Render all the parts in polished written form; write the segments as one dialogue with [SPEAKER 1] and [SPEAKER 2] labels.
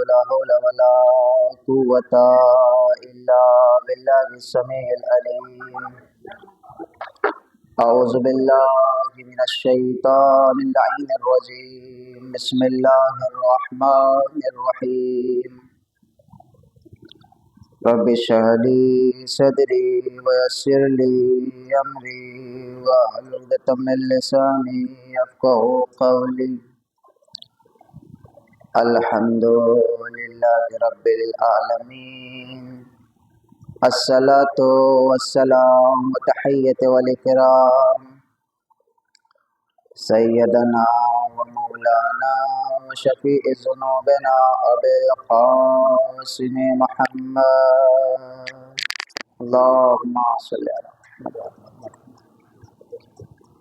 [SPEAKER 1] ला हौला वला कुव्वता इल्ला बिल्लाहिस समीइल अलीम। औज़ु बिल्लाहि मिनश शैतानिर रजीम। बिस्मिल्लाहिर रहमानिर रहीम। रब्बि इश्रह ली सदरी वयस्सिर ली अमरी वहलुल उक़दतम मिन लिसानी यफ़क़हू क़ौली। अल्हम्दुलिल्लाहि रब्बिल आलमीन। अस्सलातु वस्सलाम व तहिय्यतु वल इकराम सय्यदना व मौलाना व शफ़ीइ ज़ुनूबिना अबिल क़ासिम मुहम्मद। अल्लाहुम्मा सल्लि अला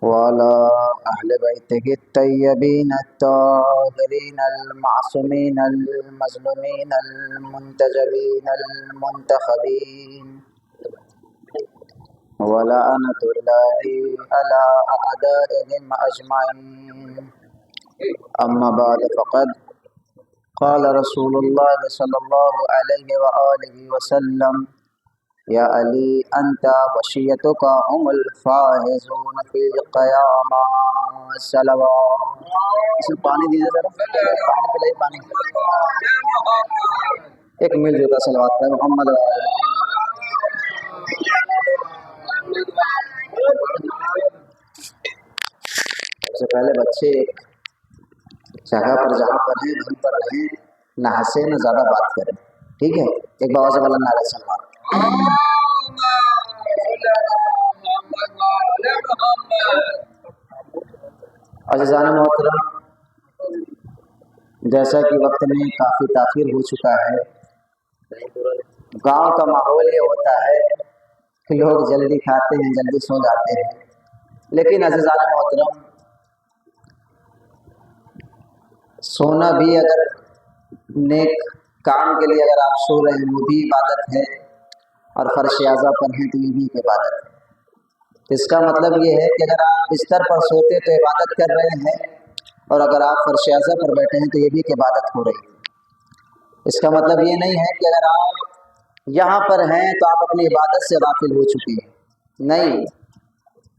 [SPEAKER 1] व अला अहलि बैतिहि अत्तय्यबीन अत्ताहिरीन अल-मासूमीन अल-मज़लूमीन अल-मुंतजबीन अल-मुंतखबीन व लअनतुल्लाहि अला अअदाइहिम अजमईन। अम्मा बाद फ़क़द क़ाल रसूलुल्लाह सल्लल्लाहु अलैहि व आलिहि वसल्लम या अली अंता वशियतुका हुमुल फ़ाइज़ून फ़िल क़ियामा सलवात। इसमें पानी दीजिए जरा, पानी पिलाइए, पानी। एक मिल जुला सलवात है मोहम्मद। सबसे पहले बच्चे जगह पर जहाँ पर हैं वहीं पर रहें, ना हंसे ना ज़्यादा बात करें, ठीक है। एक बाबा से बोला नारे सलवात। अज़ीज़ान मोहतरम, जैसा कि वक्त में काफ़ी ताख़ीर हो चुका है, गांव का माहौल ये होता है कि लोग जल्दी खाते हैं, जल्दी सो जाते हैं। लेकिन अज़ीज़ान मोहतरम, सोना भी अगर नेक काम के लिए अगर आप सो रहे हैं वो भी इबादत है, और फर्श आज़ा पर हैं तो ये भी इबादत है। इसका मतलब ये है कि अगर आप बिस्तर पर सोते तो इबादत कर रहे हैं, और अगर आप फर्श आज़ा पर बैठे हैं तो ये भी इबादत हो रही है। इसका मतलब ये नहीं है कि अगर आप यहाँ पर हैं तो आप अपनी इबादत से गाफिल हो चुके हैं, नहीं,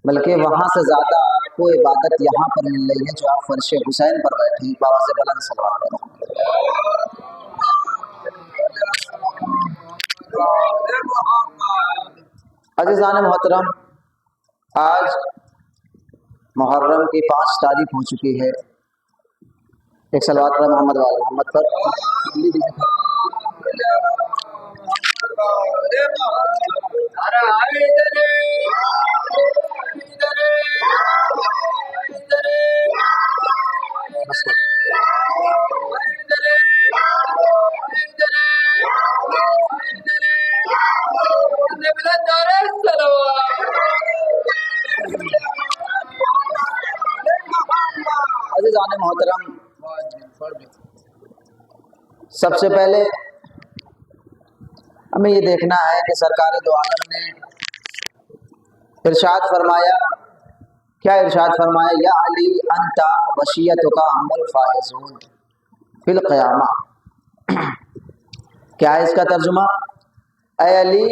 [SPEAKER 1] बल्कि वहाँ से ज़्यादा आपको इबादत यहाँ पर मिल रही है जो आप फर्श हुसैन पर बैठे हैं। बाबा से बुलंद सलवात है। अज़ीज़ान मोहतरम, आज मुहर्रम की 5 तारीख हो चुकी है। एक सलवात पर मोहम्मद वाले मोहम्मद पर। अज़ीज़ान मोहतरम, सबसे पहले हमें ये देखना है कि सरकार दो आलम ने इरशाद फरमाया, क्या इरशाद फरमाया? या अली अंता वशियतुका हुमुल फ़ाइज़ून फ़िल क़ियामा। क्या है इसका तर्जुमा? ऐ अली,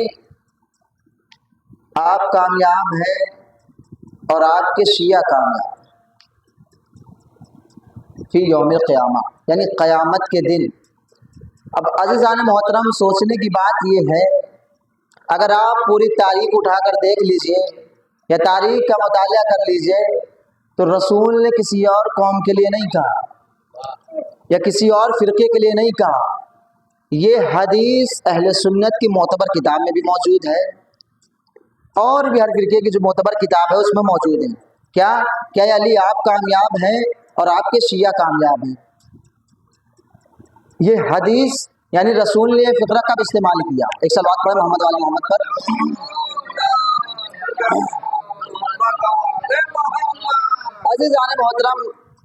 [SPEAKER 1] आप कामयाब हैं और आपके शिया कामयाब फी यौमिल क़ियामा, यानी क़यामत के दिन। अब अज़ीज़ान मोहतरम, सोचने की बात ये है, अगर आप पूरी तारीख उठाकर देख लीजिए या तारीख का मुताला कर लीजिए तो रसूल ने किसी और कौम के लिए नहीं कहा या किसी और फ़िरके के लिए नहीं कहा। ये हदीस अहले सुन्नत की मोतबर किताब में भी मौजूद है, और भी हर फ़िरके की जो मोतबर किताब है उसमें मौजूद है। क्या क्या अली आप कामयाब हैं और आपके शिया कामयाब हैं। ये हदीस यानी रसूल ने फ़िक्रा कब इस्तेमाल किया? एक सलवात पर मोहम्मद वाले मोहम्मद पर। अज़ीज़ान मोहतरम,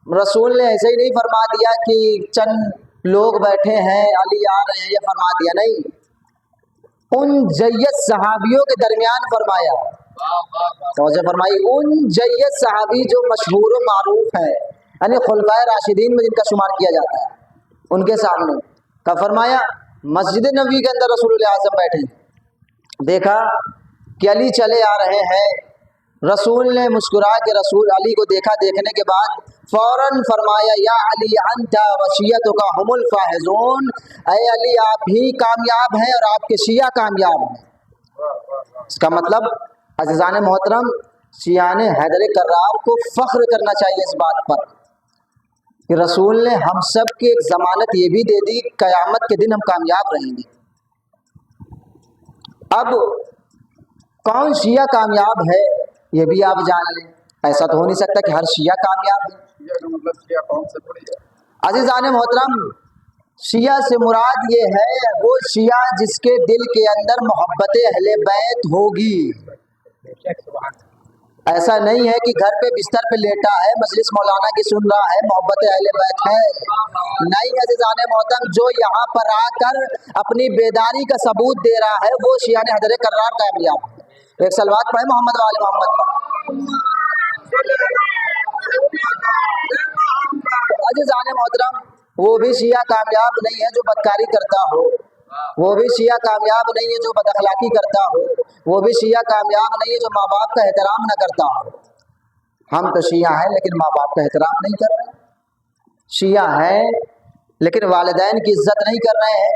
[SPEAKER 1] रसूल ने ऐसे ही नहीं फरमा दिया कि चंद लोग बैठे हैं अली आ रहे हैं, ये फरमा दिया, नहीं, उन जय्यद सहाबियों के दरमियान फरमाया। तवज्जो फरमाई, उन जय्यद सहाबी जो मशहूर मारूफ है, यानी खुलफाए राशिदीन में जिनका शुमार किया जाता है, उनके सामने का फरमाया मस्जिद नबवी के अंदर रसूल आज़म बैठे, देखा कि अली चले आ रहे हैं। रसूल ने मुस्कुरा के रसूल अली को देखा, देखने के बाद फौरन फरमाया या अली अंता वशियतुका हुमुल फाइजून, ऐ अली आप ही कामयाब हैं और आपके शिया कामयाब हैं। इसका मतलब अज़ीज़ान मोहतरम शियाने हैदर कर्रार को फ़ख्र करना चाहिए इस बात पर कि रसूल ने हम सब की एक ज़मानत ये भी दे दी, क़यामत के दिन हम कामयाब रहेंगे। अब कौन शिया कामयाब है ये भी आप जान लें। ऐसा तो हो नहीं सकता कि हर शिया कामयाब है। अज़ीज़ान मोहतरम शिया से मुराद ये है वो शिया जिसके दिल के अंदर मोहब्बत अहले बैत होगी। ऐसा नहीं है कि घर पे बिस्तर पे लेटा है, मजलिस मौलाना की सुन रहा है, मोहब्बत अहले बैत है। नहीं अज़ीज़ान मोहतरम, जो यहाँ पर आकर अपनी बेदारी का सबूत दे रहा है वो शिया ने हैदर कर्रार कामयाब है। एक सलवात पढ़े मोहम्मद वाले मोहम्मद पर। अज़ीज़ान मोहतरम वो भी शिया कामयाब नहीं है जो बदकारी करता हो, वो भी शिया कामयाब नहीं है जो बदअखलाकी करता हो, वो भी शिया कामयाब नहीं है जो माँ बाप का एहतराम न करता हो। हम तो शिया हैं लेकिन माँ बाप का एहतराम नहीं कर रहे, शिया हैं लेकिन वालिदैन की इज्जत नहीं कर रहे हैं,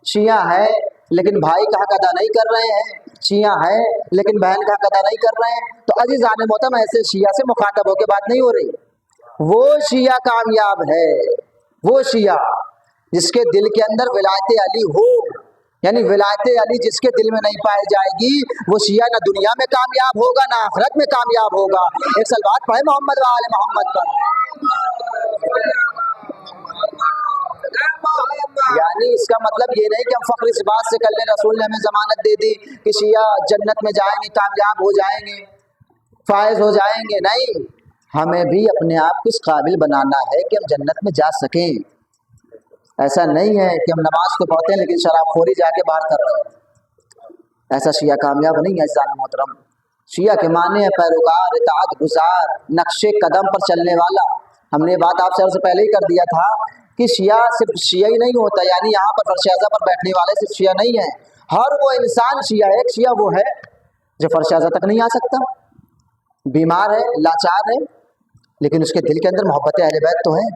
[SPEAKER 1] शिया हैं लेकिन भाई का हक अदा नहीं कर रहे हैं, शिया हैं लेकिन बहन का हक अदा नहीं कर रहे हैं। तो अज़ीज़ान मोहतरम ऐसे शिया से मुखातब होकर बात नहीं हो रही। वो शिया कामयाब है, वो शिया जिसके दिल के अंदर विलायत अली हो, यानी विलायत अली जिसके दिल में नहीं पाई जाएगी वो शिया ना दुनिया में कामयाब होगा ना आखिरत में कामयाब होगा। एक सलवात पढ़े मोहम्मद वाले मोहम्मद पर। यानी इसका मतलब ये नहीं कि हम फख्र इस बात से कर लें रसूल ने हमें जमानत दे दी कि शिया जन्नत में जाएंगे, कामयाब हो जाएंगे, फायज हो जाएंगे। नहीं, हमें भी अपने आप को इस काबिल बनाना है कि हम जन्नत में जा सकें। ऐसा नहीं है कि हम नमाज तो पढ़ते हैं लेकिन शराबखोरी जाके बाहर कर रहे हैं। ऐसा शिया कामयाब नहीं है अज़ीज़ान मोहतरम। शिया के माने है पैरोकार, इताअत गुजार, नक्शे कदम पर चलने वाला। हमने ये बात आपसे अर्ज़ पहले ही कर दिया था कि शिया सिर्फ शिया ही नहीं होता, यानी यहाँ पर फर्श-ए-आज़ा पर बैठने वाले सिर्फ शिया नहीं है, हर वो इंसान शिया है। एक शिया वो है जो फर्श-ए-आज़ा तक नहीं आ सकता, बीमार है, लाचार है, लेकिन उसके दिल के अंदर मोहब्बत अहले बैत तो है,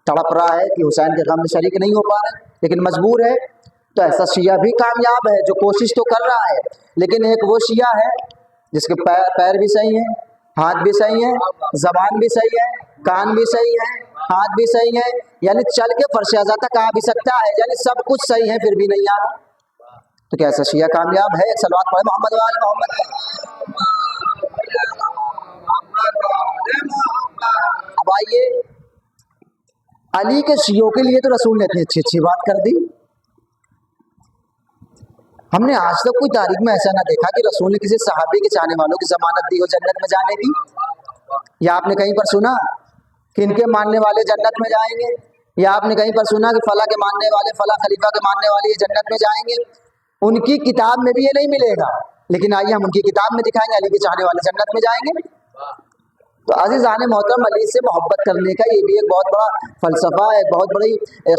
[SPEAKER 1] तड़प रहा है कि हुसैन के गम में शरीक नहीं हो पा रहा है लेकिन मजबूर है। तो ऐसा शिया भी कामयाब है जो कोशिश तो कर रहा है। लेकिन एक वो शिया है जिसके पैर भी सही है, हाथ भी सही है, जबान भी सही है, कान भी सही है, हाथ भी सही है, यानी चल के फर्श-ए-आज़ा तक आ भी सकता है, यानी सब कुछ सही है फिर भी नहीं आ रहा। तो क्या ऐसा शिया कामयाब है? सलवात पढ़े मोहम्मद वाले मोहम्मद। अब आइए, अली के शियों के लिए तो रसूल ने इतनी अच्छी अच्छी बात कर दी। हमने आज तक कोई तारीख में ऐसा ना देखा कि रसूल ने किसी सहाबी के चाहने वालों की जमानत दी हो जन्नत में जाने की। या आपने कहीं पर सुना कि इनके मानने वाले जन्नत में जाएंगे, या आपने कहीं पर सुना कि फला के मानने वाले, फला खलीफा के मानने वाले ये जन्नत में जाएंगे? उनकी किताब में भी ये नहीं मिलेगा, लेकिन आइए हम उनकी किताब में दिखाएंगे अली के चाहने वाले जन्नत में जाएंगे। तो अज़ीज़ान मोहतरम अली से मोहब्बत करने का ये भी एक बहुत बड़ा फलसफा है, बहुत बड़ी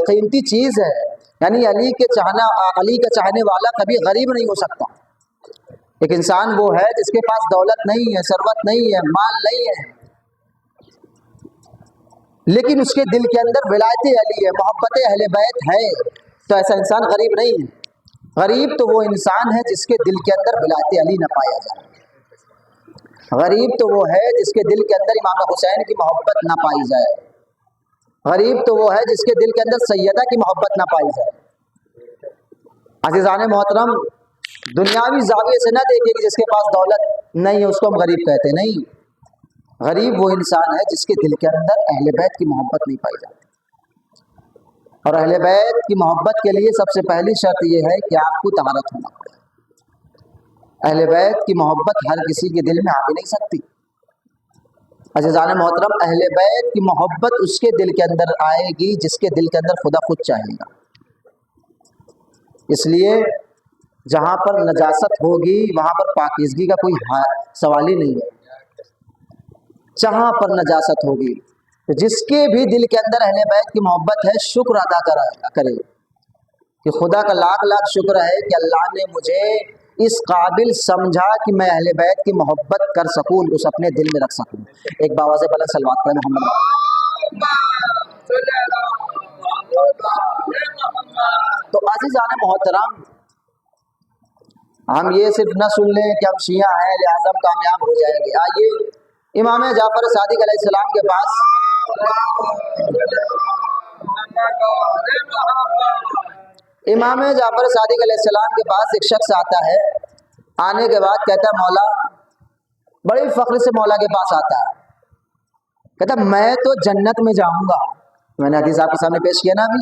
[SPEAKER 1] कीमती चीज़ है। यानी अली का चाहने वाला कभी गरीब नहीं हो सकता। एक इंसान वो है जिसके पास दौलत नहीं है, सरवत नहीं है, माल नहीं है, लेकिन उसके दिल के अंदर विलायत अली है, मोहब्बत अहले बैत है, तो ऐसा इंसान गरीब नहीं है। गरीब तो वो इंसान है जिसके दिल के अंदर विलायत अली न पाया जाए। गरीब तो वो है जिसके दिल के अंदर इमाम हुसैन की मोहब्बत ना पाई जाए। गरीब तो वो है जिसके दिल के अंदर सैयदा की मोहब्बत ना पाई जाए। अज़ीज़ान मोहतरम, दुनियावी ज़ाविये से ना देखिए कि जिसके पास दौलत नहीं है उसको हम गरीब कहते नहीं। गरीब वो इंसान है जिसके दिल के अंदर अहले बैत की मोहब्बत नहीं पाई जाती। और अहले बैत की मोहब्बत के लिए सबसे पहली शर्त यह है कि आपको तहारत होना पड़े। अहले बैत की मोहब्बत हर किसी के दिल में आ भी नहीं सकती। अज़ीज़ान मोहतरम, अहले बैत की मोहब्बत उसके दिल के अंदर आएगी जिसके दिल के अंदर खुदा खुद चाहेगा। इसलिए जहाँ पर नजासत होगी वहाँ पर पाकीज़गी का कोई सवाल ही नहीं है। जहाँ पर नजासत होगी, तो जिसके भी दिल के अंदर अहले बैत की मोहब्बत है, शुक्र अदा करे कि खुदा का लाख लाख शुक्र है कि अल्लाह ने मुझे इस काबिल समझा कि मैं अहले बैत की मोहब्बत कर सकूं, उस अपने दिल में रख सकूं। एक बावाज़ बुलंद सलवात पढ़े मोहम्मद। तो अज़ीज़ान मोहतरम, हम ये सिर्फ न सुन लें कि हम शिया हैं लिहाजा हम कामयाब हो जाएंगे। आइए इमाम जाफर सादिक अलैहिस्सलाम के पास इमाम जाफर सादिक अलैहिस्सलाम के पास एक शख्स आता है। आने के बाद कहता है मौला, बड़ी फख्र से मौला के पास आता है, कहता मैं तो जन्नत में जाऊंगा। मैंने हदीस आपके सामने पेश किया ना अभी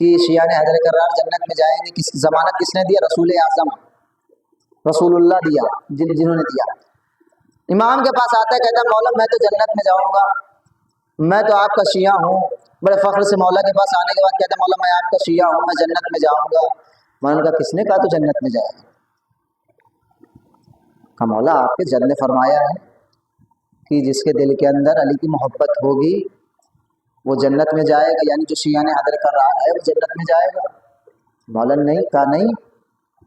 [SPEAKER 1] कि शिया ने हैदर करार जन्नत में जाएंगे, किस जमानत किसने दिया? रसूल आज़म रसूलुल्लाह दिया, जिन्होंने दिया। इमाम के पास आता है, कहता है मौला मैं तो जन्नत में जाऊंगा, मैं तो आपका शिया हूँ। बड़े फख्र से मौला के पास आने के बाद कहता है मौला मैं आपका शिया हूँ, मैं जन्नत में जाऊंगा। मैंने कहा किसने कहा तो जन्नत में जाएगा? कहा मौला आपके जद ने फरमाया है कि जिसके दिल के अंदर अली की मोहब्बत होगी वो जन्नत में जाएगा, यानी जो शिया ने हैदर कर रहा है वो जन्नत में जाएगा। मौला नहीं, कहा नहीं,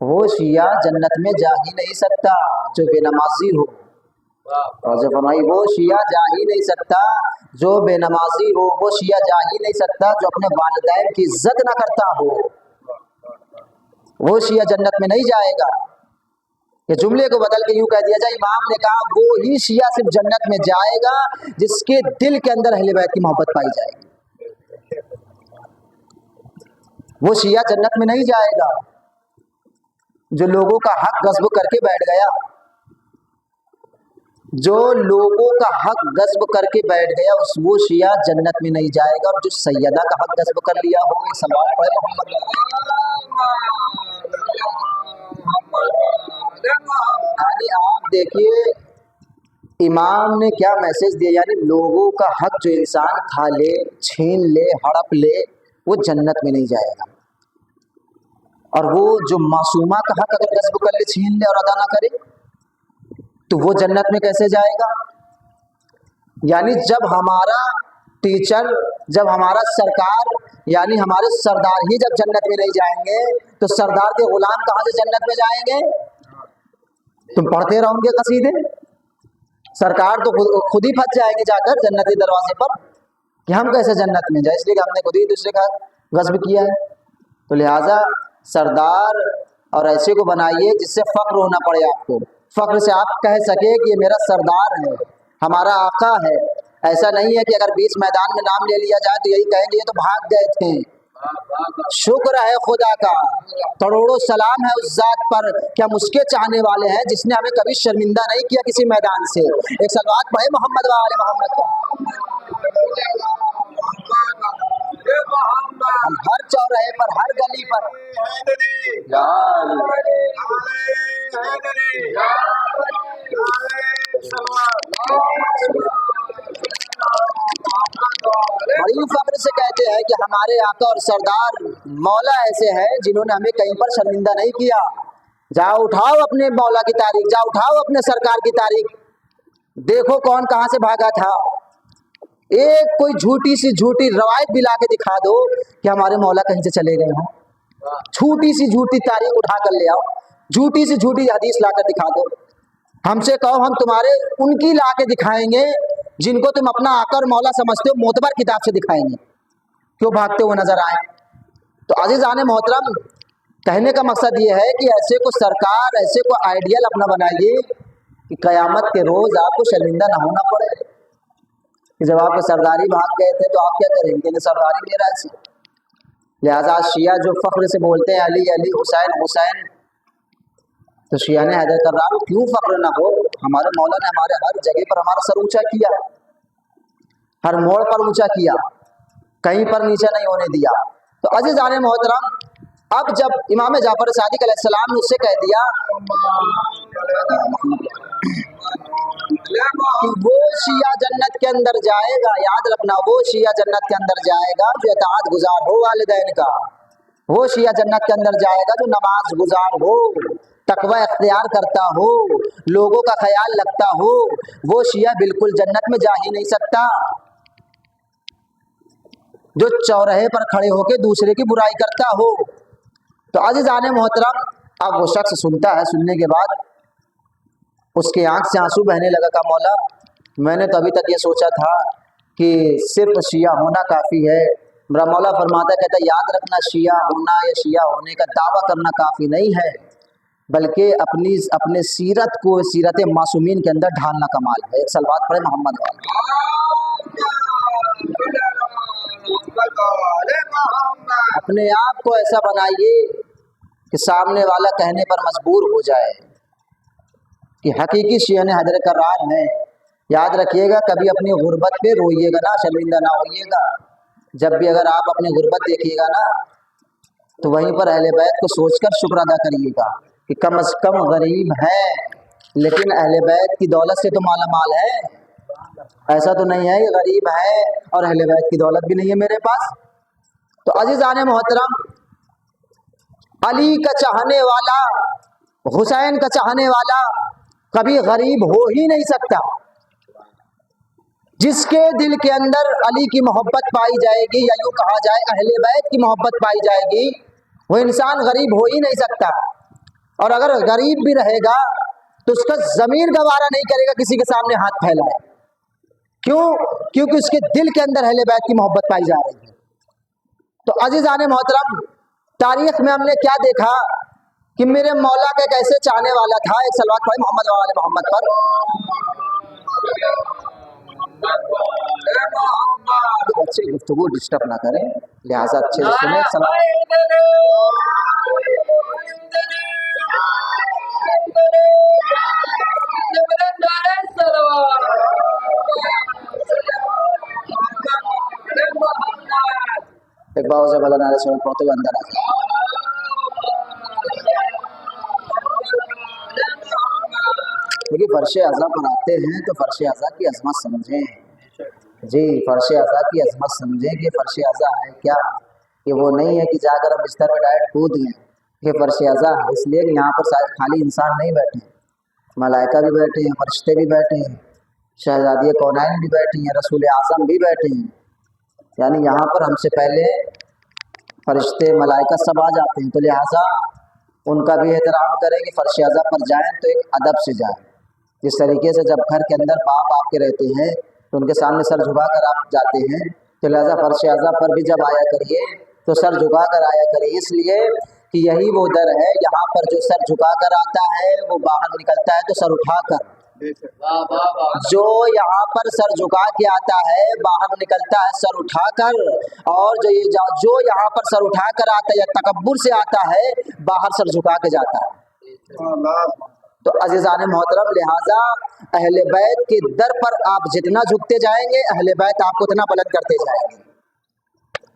[SPEAKER 1] वो शिया जन्नत में जा ही नहीं सकता जो बेनमाजी हो। और जो फरमाई वो शिया जा ही नहीं सकता जो बेनमाजी हो, वो शिया जा ही नहीं सकता जो अपने वालिदैन की इज्जत ना करता हो, वो शिया जन्नत में नहीं जाएगा। ये जुमले को बदल के यूं कह दिया जाए, इमाम ने कहा वो ही शिया सिर्फ जन्नत में जाएगा जिसके दिल के अंदर अहले बैत की मोहब्बत पाई जाएगी। वो शिया जन्नत में नहीं जाएगा जो लोगों का हक गस्ब करके बैठ गया, जो लोगों का हक गस्ब करके बैठ गया वो शिया जन्नत में नहीं जाएगा। और जो सैयदा का हक गस्ब कर लिया हो, एक सवाल पढ़े मोहम्मद। यानी आप देखिए इमाम ने क्या मैसेज दिया, यानी लोगों का हक जो इंसान खा ले, छीन ले, हड़प ले, वो जन्नत में नहीं जाएगा। और वो जो मासूमा का हक अगर गस्ब कर ले, छीन ले और अदा ना करे तो वो जन्नत में कैसे जाएगा? यानी जब हमारा टीचर, जब हमारा सरकार, यानी हमारे सरदार ही जब जन्नत में नहीं जाएंगे तो सरदार के गुलाम कहां से जन्नत में जाएंगे? तुम पढ़ते रहोगे कसीदे, सरकार तो खुद ही फंस जाएंगे जाकर जन्नती दरवाजे पर कि हम कैसे जन्नत में जाए, इसलिए हमने खुद ही दूसरे का गस्ब किया है। तो लिहाजा सरदार और ऐसे को बनाइए जिससे फख्र होना पड़े आपको, फख्र से आप कह सके कि ये मेरा सरदार है, हमारा आका है। ऐसा नहीं है कि अगर बीच मैदान में नाम ले लिया जाए तो यही कहेंगे ये तो भाग गए थे। शुक्र है खुदा का, करोड़ों सलाम है उस जात पर कि हम उसके चाहने वाले हैं जिसने हमें कभी शर्मिंदा नहीं किया किसी मैदान से। एक सलवात पढ़े मोहम्मद वाले मोहम्मद का। हम हर चौराहे पर, हर गली पर बड़ी फख्र से कहते हैं कि हमारे आका और सरदार मौला ऐसे हैं जिन्होंने हमें कहीं पर शर्मिंदा नहीं किया। जाओ उठाओ अपने मौला की तारीख, जाओ उठाओ अपने सरकार की तारीख, देखो कौन कहां से भागा था। एक कोई झूठी सी झूठी रवायत भी ला के दिखा दो कि हमारे मौला कहीं से चले गए हों, झूठी सी झूठी तारीख उठा कर ले आओ, झूठी सी झूठी हदीस ला कर दिखा दो। हमसे कहो हम तुम्हारे उनकी ला के दिखाएंगे जिनको तुम अपना आकर मौला समझते हो, मोतबर किताब से दिखाएंगे, क्यों भागते हुए नजर आए। तो अज़ीज़ान मोहतरम, कहने का मकसद ये है कि ऐसे को सरकार, ऐसे को आइडियल अपना बनाइए कि कयामत के रोज आपको शर्मिंदा ना होना पड़े कि जब आपके सरदारी भाग गए थे तो आप क्या करेंगे, सरदारी मेरा ऐसी। लिहाजा शिया जो फख्र से बोलते हैं अली अली, हुसैन हुसैन, तो शिया ने हैदर कर रहा क्यों फख्र ना हो। हमारे मौला ने हमारे हर जगह पर हमारा सर ऊंचा किया, हर मोड़ पर ऊंचा किया, कहीं पर नीचा नहीं होने दिया। तो अज़ीज़ान मोहतरम, अब जब इमाम जाफर सादिक अलैहिस्सलाम ने उससे कह दिया कि वो शिया जन्नत के अंदर जाएगा, याद रखना, वो शिया जन्नत के अंदर जाएगा जो इताअत गुजार हो वालिदैन का, वो शिया जन्नत के अंदर जाएगा जो नमाज गुजार हो, तकवा इख्तियार करता हो, लोगों का ख्याल रखता हो, वो शिया बिल्कुल जन्नत में जा ही नहीं सकता। जो चौराहे पर खड़े होकर दूसरे की बुराई करता हो। तो अज़ीज़ाने मोहतरम, अब वो शख्स सुनता है, सुनने के बाद उसके आंख से आंसू बहने लगा। का मौला, मैंने तो अभी तक ये सोचा था कि सिर्फ शिया होना काफ़ी है। मेरा मौला फरमाता कहता, याद रखना, शिया होना या शिया होने का दावा करना काफ़ी नहीं है, बल्कि अपने सीरत को सीरत मासूमीन के अंदर ढालना कमाल है। एक सलवात पढ़े मोहम्मद वाला। अपने आप को ऐसा बनाइए कि सामने वाला कहने पर मजबूर हो जाए कि हकीकी शिया ने हजरत करार है। याद रखिएगा, कभी अपनी गुर्बत पे रोइएगा ना, शर्मिंदा ना होइएगा। जब भी अगर आप अपनी गुर्बत देखिएगा ना, तो वहीं पर अहले बैत को सोचकर शुक्र अदा करिएगा कि कम से कम गरीब है लेकिन अहले बैत की दौलत से तो माला माल है। ऐसा तो नहीं है कि गरीब है और अहले बैत की दौलत भी नहीं है मेरे पास। तो अज़ीज़ाने मोहतरम, अली का चाहने वाला, हुसैन का चाहने वाला कभी गरीब हो ही नहीं सकता। जिसके दिल के अंदर अली की मोहब्बत पाई जाएगी, या यूँ कहा जाए अहले बैत की मोहब्बत पाई जाएगी, वो इंसान गरीब हो ही नहीं सकता। और अगर गरीब भी रहेगा तो उसका ज़मीर गवारा नहीं करेगा किसी के सामने हाथ फैलाए। क्यों? क्योंकि उसके दिल के अंदर अहले बैत की मोहब्बत पाई जा रही है। तो अज़ीज़ाने मोहतरम, तारीख में हमने क्या देखा कि मेरे मौला का एक ऐसे चाहने वाला था। एक सलवात पढ़े मोहम्मद वाले मोहम्मद पर। बच्चे गुफ्तगू डिस्टर्ब ना करें, लिहाजा अच्छे से सुने। एक बार से भला नारे सुन पहुंचे अंदर आ जाए। देखिए, फर्श अज़ा पर आते हैं तो फर्श अज़ा की अजमत समझें जी, फर्श अज़ा की अजमत समझें कि फर्श अज़ा है क्या। कि वो नहीं है कि जाकर हम बिस्तर में डायरेक्ट कूद गए। ये फर्श अज़ा है इसलिए कि यहाँ पर खाली इंसान नहीं बैठे, मलाइका भी बैठे हैं, फरिश्ते भी बैठे हैं, शहजादी कौनैन भी बैठी हैं, रसूल आज़म भी बैठे हैं। यानी यहाँ पर हमसे पहले फरिश्ते मलाइका सब आ जाते हैं। तो लिहाजा उनका भी एहतराम करें कि फर्श अज़ा पर जाएँ तो एक अदब से जाएँ। जिस तरीके से जब घर के अंदर बाप आपके रहते हैं तो उनके सामने सर झुका कर आप जाते हैं, तो लिहाजा फर्श अज़ा पर भी जब आया करिए तो सर झुका कर आया करिए, इसलिए कि यही वो दर है यहाँ पर जो सर झुका कर आता है वो बाहर निकलता है तो सर उठा कर। जो यहाँ पर सर झुका के आता है बाहर निकलता है सर उठाकर, और जो यहाँ पर सर उठा कर आता है या तकब्बुर से आता है बाहर सर झुका के जाता है। तो अज़ीज़ाने मोहतरम, लिहाजा अहले बैत के दर पर आप जितना झुकते जाएंगे अहले बैत आपको उतना बुलंद करते जाएंगे।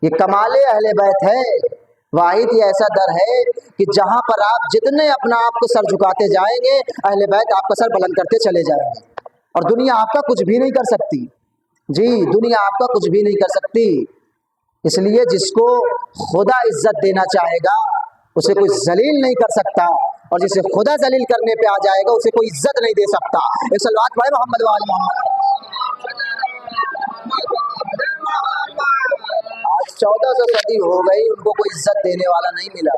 [SPEAKER 1] ये कमाले अहले बैत है। वाहिद ये ऐसा दर है कि जहां पर आप जितने अपना आप को सर झुकाते जाएंगे अहले बैत आपका सर बुलंद करते चले जाएंगे, और दुनिया आपका कुछ भी नहीं कर सकती। जी, दुनिया आपका कुछ भी नहीं कर सकती। इसलिए जिसको खुदा इज्जत देना चाहेगा उसे कोई जलील नहीं कर सकता, और जिसे खुदा जलील करने पे आ जाएगा उसे कोई इज्जत नहीं दे सकता। एक सलवात पढ़े मोहम्मद वाले मोहम्मद। आज 1400 सदी हो गई, उनको कोई इज्जत देने वाला नहीं मिला।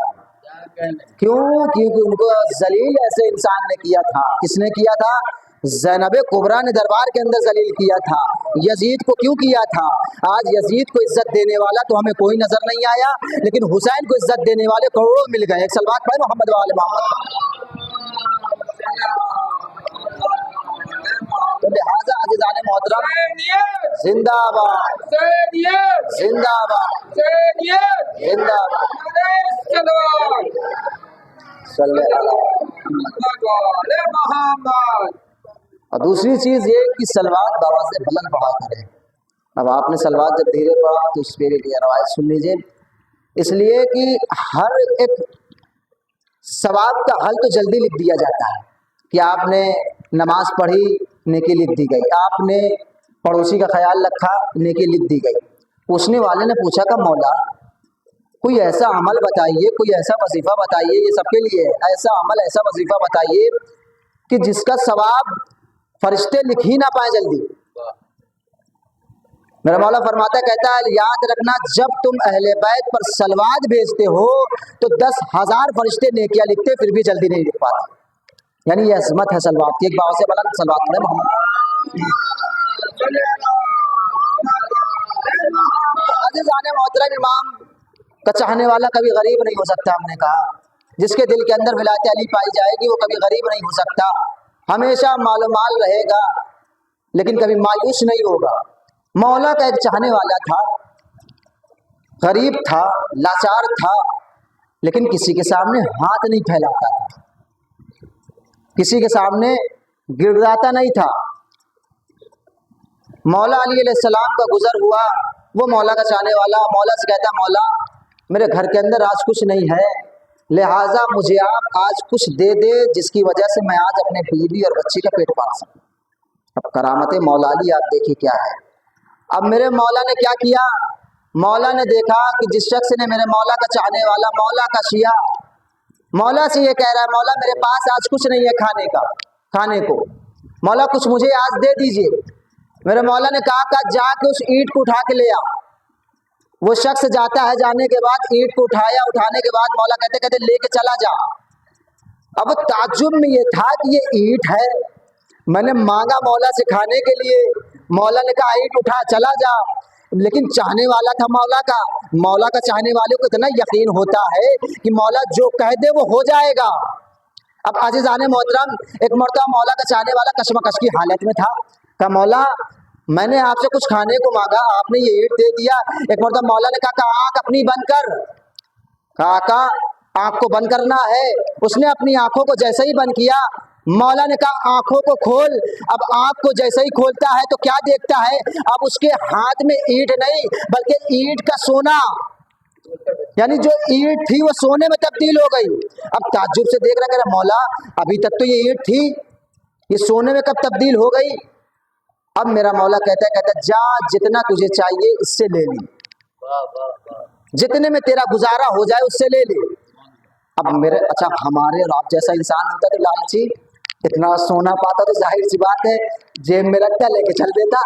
[SPEAKER 1] क्यों? क्योंकि उनको जलील ऐसे इंसान ने किया था। किसने किया था? ज़ैनब कुबरा ने दरबार के अंदर जलील किया था। यजीद को क्यों किया था? आज यजीद को इज्जत देने वाला तो हमें कोई नजर नहीं आया, लेकिन हुसैन को इज्जत देने वाले करोड़ों मिल गए। एक सलवात पढ़े मोहम्मद वाले मोहम्मद। तो लिहाजा अज़ीज़ाने मोहतरम, जिंदाबाद जिंदाबाद जिंदाबाद। और दूसरी चीज़ ये कि सलवात दरवाजे बुलंद पढ़ा करें। अब आपने सलवात जब धीरे पढ़ा तो इस पर रवायत सुन लीजिए, इसलिए कि हर एक सवाब का हल तो जल्दी लिख दिया जाता है कि आपने नमाज पढ़ी, नेकी लिख दी गई, आपने पड़ोसी का ख्याल रखा, नेकी लिख दी गई। पूछने वाले ने पूछा का मौला कोई ऐसा अमल बताइए, कोई ऐसा वजीफा बताइए, ये सबके लिए है, ऐसा अमल ऐसा वजीफा बताइए कि जिसका सवाब फरिश्ते लिख ही ना पाए जल्दी। मेरा मौला फरमाता कहता है याद रखना जब तुम अहले बैत पर सलवात भेजते हो तो 10,000 फरिश्ते नेकियां लिखते फिर भी जल्दी नहीं लिख पाते। यानी ये अजमत है सलवात की। एक बाव से बलन सलवात में अज़ीज़ाने मोहतरम इमाम का चाहने वाला कभी गरीब नहीं हो सकता। हमने कहा जिसके दिल के अंदर विलायत अली पाई जाएगी वो कभी गरीब नहीं हो सकता, हमेशा मालोमाल रहेगा लेकिन कभी मायूस नहीं होगा। मौला का एक चाहने वाला था, गरीब था, लाचार था, लेकिन किसी के सामने हाथ नहीं फैलाता था, किसी के सामने गिड़गिड़ाता नहीं था। मौला अली अलैहिस्सलाम का गुजर हुआ, वो मौला का चाहने वाला मौला से कहता मौला मेरे घर के अंदर आज कुछ नहीं है, लिहाजा मुझे आप आज कुछ दे दे जिसकी वजह से मैं आज अपने बीवी और बच्ची का पेट पाल सकूं। अब करामत मौला अली आप देखिए क्या है। अब मेरे मौला ने क्या किया, मौला ने देखा कि जिस शख्स ने मेरे मौला का चाहने वाला मौला का शिया मौला से ये कह रहा है मौला मेरे पास आज कुछ नहीं है खाने को, मौला कुछ मुझे आज दे दीजिए। मेरे मौला ने कहा जाके उस ईंट को उठा के ले आ। वो शख्स जाता है, जाने के बाद ईंट को उठाया, उठाने के बाद मौला कहते लेके चला जा। अब ताज्जुब में ये था कि ये ईंट है, मैंने मांगा मौला से खाने के लिए, मौला ने कहा ईंट उठा चला जा, लेकिन चाहने वाला था मौला का। मौला का चाहने वाले को इतना यकीन होता है कि मौला जो कह दे वो हो जाएगा। अब अज़ीज़ाने मोहतरम एक मरतबा मौला का चाहने वाला कशमकश की हालत में था, कहा मौला मैंने आपसे कुछ खाने को मांगा, आपने ये ईंट दे दिया। एक मरतबा मौला ने कहा आंख अपनी बंद कर। कहा आंख को बंद करना है। उसने अपनी आंखों को जैसे ही बंद किया, मौला ने कहा आंखों को खोल। अब आंख को जैसे ही खोलता है तो क्या देखता है, अब उसके हाथ में ईंट नहीं बल्कि ईंट का सोना, यानी जो ईंट थी वो सोने में तब्दील हो गई। अब ताज्जुब से देख रहा, मौला अभी तक तो ये ईंट थी, ये सोने में कब तब्दील हो गई। अब मेरा मौला कहता है जा जितना तुझे चाहिए इससे ले ली, जितने में तेरा गुजारा हो जाए उससे ले ले। अब मेरे अच्छा हमारे और आप जैसा इंसान होता तो लालची, इतना सोना पाता तो जाहिर सी बात है जेब में रखता लेके चल देता,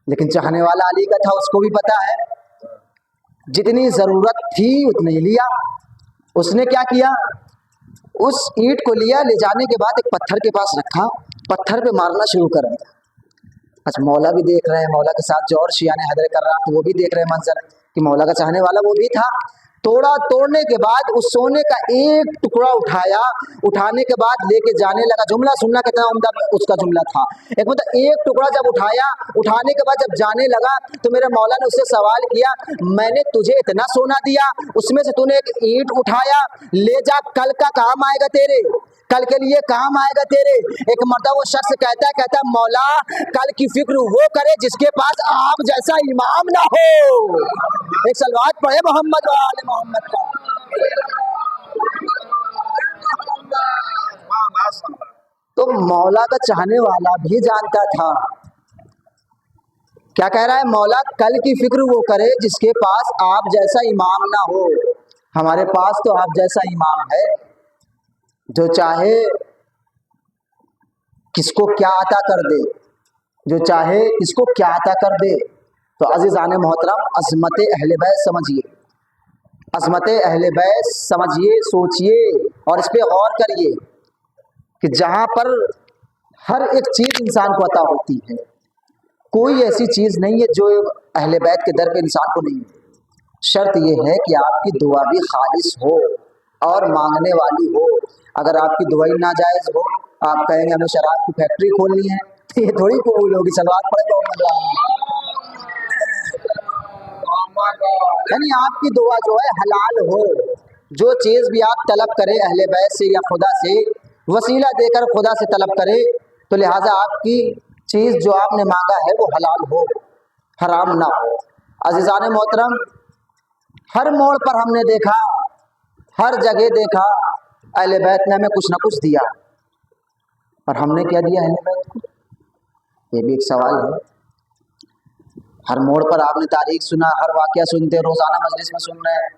[SPEAKER 1] लेकिन चाहने वाला अली का था, उसको भी पता है जितनी जरूरत थी उतने ही लिया। उसने क्या किया, उस ईंट को लिया, ले जाने के बाद एक पत्थर के पास रखा, पत्थर पे मारना शुरू कर दिया। अच्छा मौला भी देख रहे हैं, मौला के साथ जो और शिया ने हैदर कर रहा तो वो भी देख रहे हैं मंजर कि मौला का चाहने वाला वो भी था। तोड़ने के बाद उस सोने का एक टुकड़ा उठाया, उठाने के बाद लेके जाने लगा। जुमला सुनना कितना उम्दा उसका जुमला था। एक मतलब एक टुकड़ा जब उठाया, उठाने के बाद जब जाने लगा तो मेरे मौला ने उससे सवाल किया मैंने तुझे इतना सोना दिया, उसमें से तूने एक ईंट उठाया, ले जा कल का काम आएगा तेरे, कल के लिए काम आएगा तेरे। एक मर्दा वो शख्स कहता मौला कल की फिक्र वो करे जिसके पास आप जैसा इमाम ना हो। एक सलवात पढ़े मोहम्मद वाले मोहम्मद का। तो मौला का चाहने वाला भी जानता था, क्या कह रहा है, मौला कल की फिक्र वो करे जिसके पास आप जैसा इमाम ना हो। हमारे पास तो आप जैसा इमाम है, जो चाहे किसको क्या अता कर दे, जो चाहे किसको क्या अता कर दे। तो अज़ीज़ाने मोहतरम अज़मत अहले बैत समझिए, अज़मत अहले बैत समझिए, सोचिए और इस पे गौर करिए कि जहाँ पर हर एक चीज़ इंसान को अता होती है, कोई ऐसी चीज़ नहीं है जो अहले बैत के दर पे इंसान को नहीं है। शर्त यह है कि आपकी दुआ भी खालिस हो और मांगने वाली हो। अगर आपकी दुआ ही नाजायज़ हो, आप कहेंगे हमें शराब की फैक्ट्री खोलनी है, तो ये थोड़ी कबूल होगी। सलवात पढ़े यानी आपकी दुआ जो है हलाल हो। जो चीज़ भी आप तलब करें अहले बैत से या खुदा से, वसीला देकर खुदा से तलब करें, तो लिहाजा आपकी चीज़ जो आपने मांगा है वो हलाल हो, हराम ना हो। अज़ीज़ाने मोहतरम हर मोड़ पर हमने देखा, हर जगह देखा अहले बैत ने हमें कुछ ना कुछ दिया, और हमने क्या दिया अहले बैत को, ये भी एक सवाल है। हर मोड़ पर आपने तारीख सुना, हर वाक़या सुनते, रोज़ाना मजलिस में सुन रहे हैं,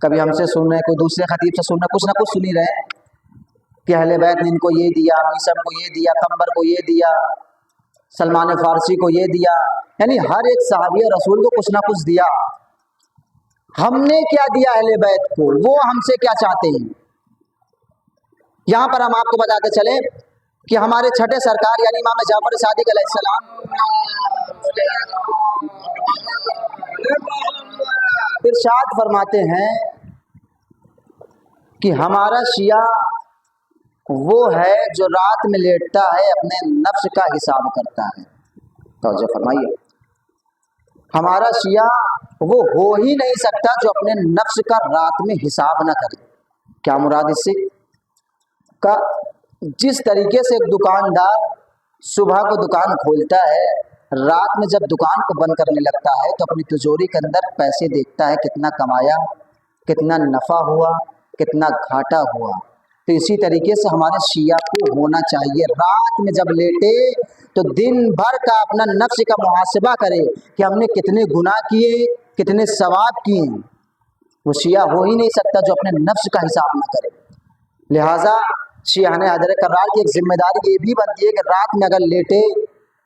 [SPEAKER 1] कभी हमसे सुन रहे हैं, कोई दूसरे खतीब से सुन रहे हैं, कुछ ना कुछ सुन ही रहे हैं कि अहले बैत ने इनको ये दिया, मीसम को ये दिया, कंबर को ये दिया। सलमान फारसी को ये दिया, यानी हर एक सहाबी रसूल को कुछ ना कुछ दिया। हमने क्या दिया अहले बैत को, वो हमसे क्या चाहते हैं। यहां पर हम आपको बताते चले कि हमारे छठे सरकार यानी इमाम जाफर सादिक अलैहिस्सलाम इरशाद फरमाते हैं कि हमारा शिया वो है जो रात में लेटता है अपने नफ्स का हिसाब करता है। तवज्जो फरमाइए, हमारा शिया वो हो ही नहीं सकता जो अपने नफ्स का रात में हिसाब ना करे। क्या मुराद इससे का, जिस तरीके से एक दुकानदार सुबह को दुकान खोलता है, रात में जब दुकान को बंद करने लगता है तो अपनी तिजोरी के अंदर पैसे देखता है, कितना कमाया, कितना नफा हुआ, कितना घाटा हुआ। तो इसी तरीके से हमारे शिया को होना चाहिए, रात में जब लेटे तो दिन भर का अपना नफ्स का मुहासिबा करे कि हमने कितने गुनाह किए, कितने सवाब किए। वो शिया हो ही नहीं सकता जो अपने नफ्स का हिसाब ना करे। लिहाजा शियाने हजरत करार की एक जिम्मेदारी ये भी बनती है कि रात में अगर लेटे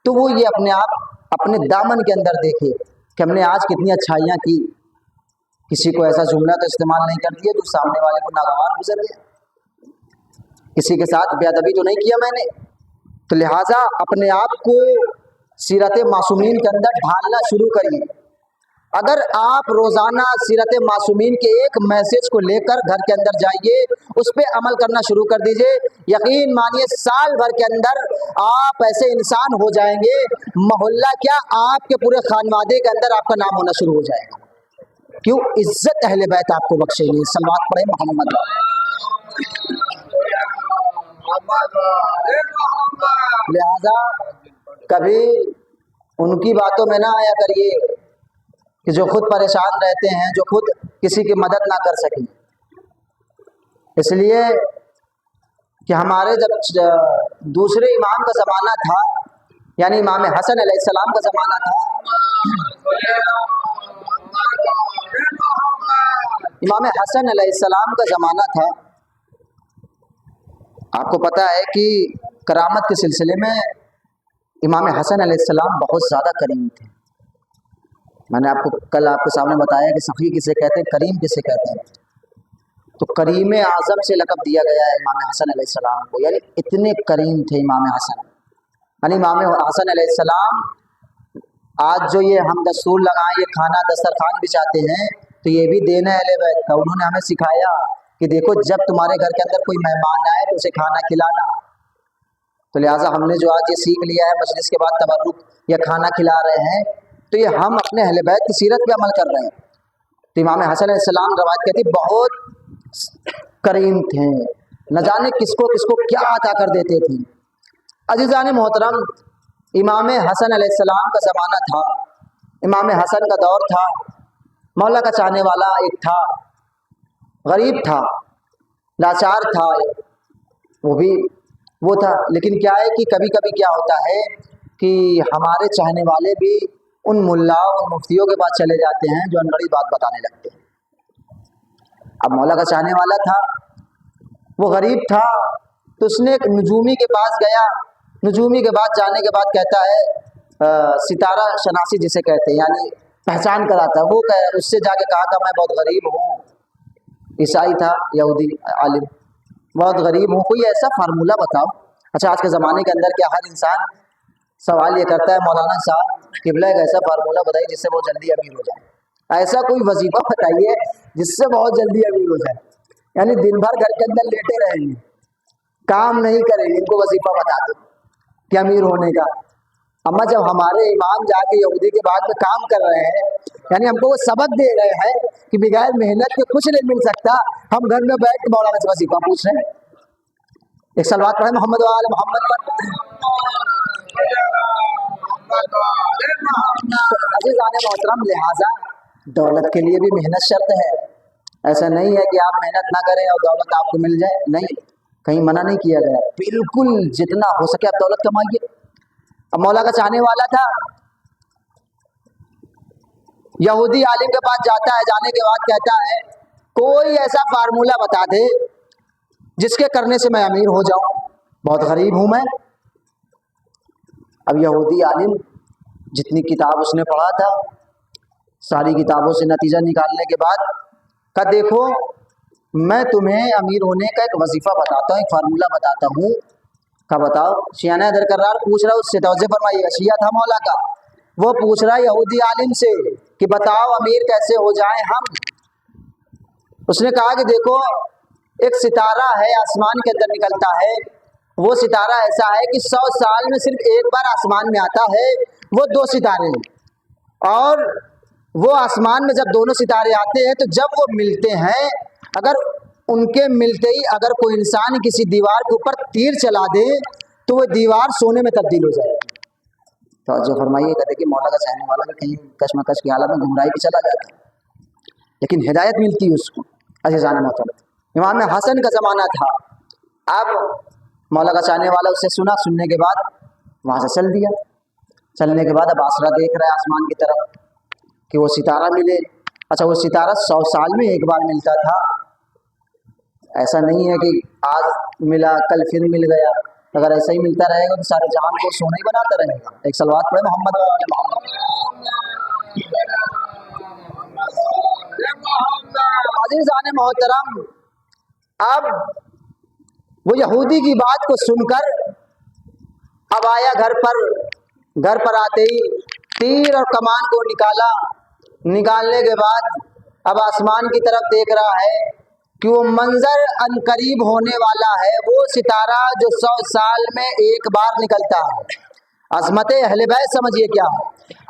[SPEAKER 1] तो वो ये अपने आप अपने दामन के अंदर देखे कि हमने आज कितनी अच्छाइयाँ की। किसी को ऐसा जुमला तो इस्तेमाल नहीं कर दिया जो सामने वाले को नागवार गुजर गया, किसी के साथ बेअदबी तो नहीं किया मैंने। तो लिहाजा अपने आप को सीरत मासूमीन के अंदर ढालना शुरू करिए। अगर आप रोजाना सीरत मासूमीन के एक मैसेज को लेकर घर के अंदर जाइए, उस पर अमल करना शुरू कर दीजिए, यकीन मानिए साल भर के अंदर आप ऐसे इंसान हो जाएंगे, मोहल्ला क्या आपके पूरे खानवादे के अंदर आपका नाम होना शुरू हो जाएगा। क्यों? इज्जत अहले बैत आपको बख्शेंगे। सलवात पढ़े मोहम्मद। लिहाजा कभी उनकी बातों में ना आया करिए कि जो खुद परेशान रहते हैं, जो खुद किसी की मदद ना कर सकें। इसलिए कि हमारे जब दूसरे इमाम का ज़माना था, यानी इमाम हसन अलैहिस्सलाम का ज़माना था, इमाम हसन अलैहिस्सलाम का ज़माना था। आपको पता है कि करामत के सिलसिले में इमाम हसन अलैहिस्सलाम बहुत ज़्यादा करीम थे। मैंने आपको कल आपके सामने बताया कि सखी किसे कहते हैं, करीम किसे कहते हैं। तो करीम आज़म से लक़ब दिया गया है इमाम हसन अलैहिस्सलाम को, यानी इतने करीम थे इमाम हसन। यानी इमाम हसन अलैहिस्सलाम आज जो ये हम दस्तूर लगाएं, ये खाना दस्तरखान बिछाते हैं, तो ये भी देना है अहले बैत का। उन्होंने हमें सिखाया कि देखो जब तुम्हारे घर के अंदर कोई मेहमान आए तो उसे खाना खिलाना। तो लिहाजा हमने जो आज ये सीख लिया है, मजलिस के बाद तबर्रुक या खाना खिला रहे हैं, तो ये हम अपने अहले बैत की सीरत पे अमल कर रहे हैं। तो इमाम हसन अलैहिस्सलाम रवायत कहती बहुत करीम थे, न जाने किसको किसको क्या अता कर देते थे। अज़ीज़ान मोहतरम, इमाम हसन अलैहिस्सलाम का ज़माना था, इमाम हसन का दौर था। मौला का चाहने वाला एक था, गरीब था, लाचार था, वो भी वो था। लेकिन क्या है कि कभी कभी क्या होता है कि हमारे चाहने वाले भी उन मुल्लाओं और मुफ्तियों के पास चले जाते हैं जो अनगढ़ी बात बताने लगते हैं। अब मौला का चाहने वाला था, वो गरीब था, तो उसने एक नजूमी के पास गया। नजूमी के पास जाने के बाद कहता है सितारा शनासी जिसे कहते हैं, यानी पहचान कराता है। वो उससे जाके कहा था मैं बहुत गरीब हूँ, ईसाई था, यहूदी आलिम, बहुत गरीब हूँ, कोई ऐसा फार्मूला बताओ। अच्छा, आज के ज़माने के अंदर क्या हर इंसान सवाल ये करता है मौलाना साहब किबला एक ऐसा फार्मूला बताइए जिससे बहुत जल्दी अमीर हो जाए, ऐसा कोई वजीफा बताइए जिससे बहुत जल्दी अमीर हो जाए। यानी दिन भर घर के अंदर लेटे रहेंगे, काम नहीं करेंगे, इनको वजीफा बता दो कि अमीर होने का। अम्मा जब हमारे इमाम जाके यहूदी के बाद में काम कर रहे हैं, यानी हमको वो सबक दे रहे हैं कि बगैर मेहनत के कुछ नहीं मिल सकता, हम घर में बैठ के मौलाना से वजीफा पूछ रहे हैं। एक सलवात पढ़े मोहम्मद वाले मोहम्मद पर। अज़ीज़ान मोहतरम, लिहाजा दौलत के लिए भी मेहनत शर्त है। ऐसा नहीं है कि आप मेहनत ना करें और दौलत आपको मिल जाए, नहीं, कहीं मना नहीं किया गया। बिल्कुल जितना हो सके आप दौलत कमाइए। अब मौला का चाहने वाला था, यहूदी आलिम के पास जाता है, जाने के बाद कहता है कोई ऐसा फार्मूला बता दे जिसके करने से मैं अमीर हो जाऊं, बहुत गरीब हूं मैं। अब यहूदी आलिम जितनी किताब उसने पढ़ा था, सारी किताबों से नतीजा निकालने के बाद कहा देखो मैं तुम्हें अमीर होने का एक वजीफा बताता हूँ, एक फार्मूला बताता हूँ। का बताओ। शियाना इधर करार पूछ रहा उससे, तवज्जो फरमाइएगा, शिया था मौला का, वो पूछ रहा है यहूदी आलिम से कि बताओ अमीर कैसे हो जाए हम। उसने कहा कि देखो एक सितारा है आसमान के अंदर निकलता है, वो सितारा ऐसा है कि 100 साल में सिर्फ एक बार आसमान में आता है, वो 2 सितारे हैं। और वो आसमान में जब दोनों सितारे आते हैं तो जब वो मिलते हैं, अगर उनके मिलते ही अगर कोई इंसान किसी दीवार के ऊपर तीर चला दे तो वो दीवार सोने में तब्दील हो जाएगी। तो जो फरमाइएगा, देखिए मौला का चाहने वाला का कहीं कश्मकश की हालत में गुमराही भी चला जाता है, लेकिन हिदायत मिलती है उसको। अज़ीज़ान मोहतरम इमाम हसन का ज़माना था। अब मौला का चाहने वाला उससे सुना, सुनने के बाद वहाँ से चल दिया। चलने के बाद अब आसरा देख रहा है आसमान की तरफ कि वो सितारा मिले। अच्छा, वो सितारा 100 साल में एक बार मिलता था, ऐसा नहीं है कि आज मिला कल फिर मिल गया। अगर ऐसा ही मिलता रहेगा तो सारे जहान को सोने ही बनाता रहेगा। एक सलवात पढ़े मोहम्मद अज़ीज़ान मोहतरम। अब वो यहूदी की बात को सुनकर अब आया घर पर आते ही तीर और कमान को निकाला। निकालने के बाद अब आसमान की तरफ देख रहा है कि वो मंजर अनकरीब होने वाला है, वो सितारा जो 100 साल में एक बार निकलता है। अज़मत अहले बैत समझिए क्या है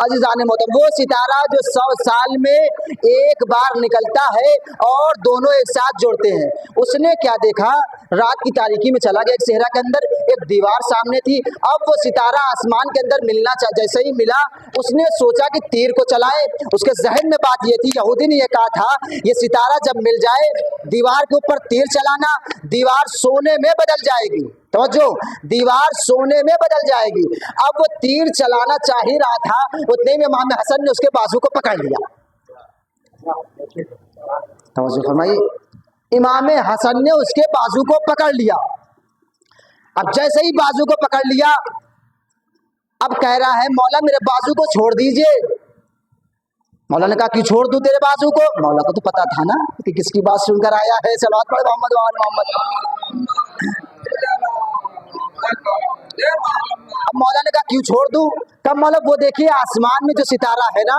[SPEAKER 1] अज़ीज़ान मोहतरम, वो सितारा जो 100 साल में एक बार निकलता है और दोनों एक साथ जुड़ते हैं। उसने क्या देखा, रात की तारीकी में चला गया एक सेहरा के अंदर, एक दीवार सामने थी। अब वो सितारा आसमान के अंदर मिलना जैसे ही मिला, उसने सोचा कि तीर को चलाए। उसके जहन में बात ये थी, यहूदी ने ये कहा था ये सितारा जब मिल जाए दीवार के ऊपर तीर चलाना, दीवार सोने में बदल जाएगी। तो जो दीवार सोने में बदल जाएगी। अब वो तीर चलाना चाह ही रहा था, उतने में इमाम हसन ने उसके बाजू को पकड़ लिया। तो फरमाइए, इमाम हसन ने उसके बाजू को पकड़ लिया। अब जैसे ही बाजू को पकड़ लिया, अब कह रहा है मौला मेरे बाजू को छोड़ दीजिए। मौला ने कहा कि छोड़ दूं तेरे बाजू को? मौला को तो पता था ना कि किसकी बात सुनकर आया है। सलावत पढ़े मोहम्मद वाल मोहम्मद। अब मौला ने कहा क्यों छोड़ दूं? तब मौला वो देखिए आसमान में जो सितारा है ना,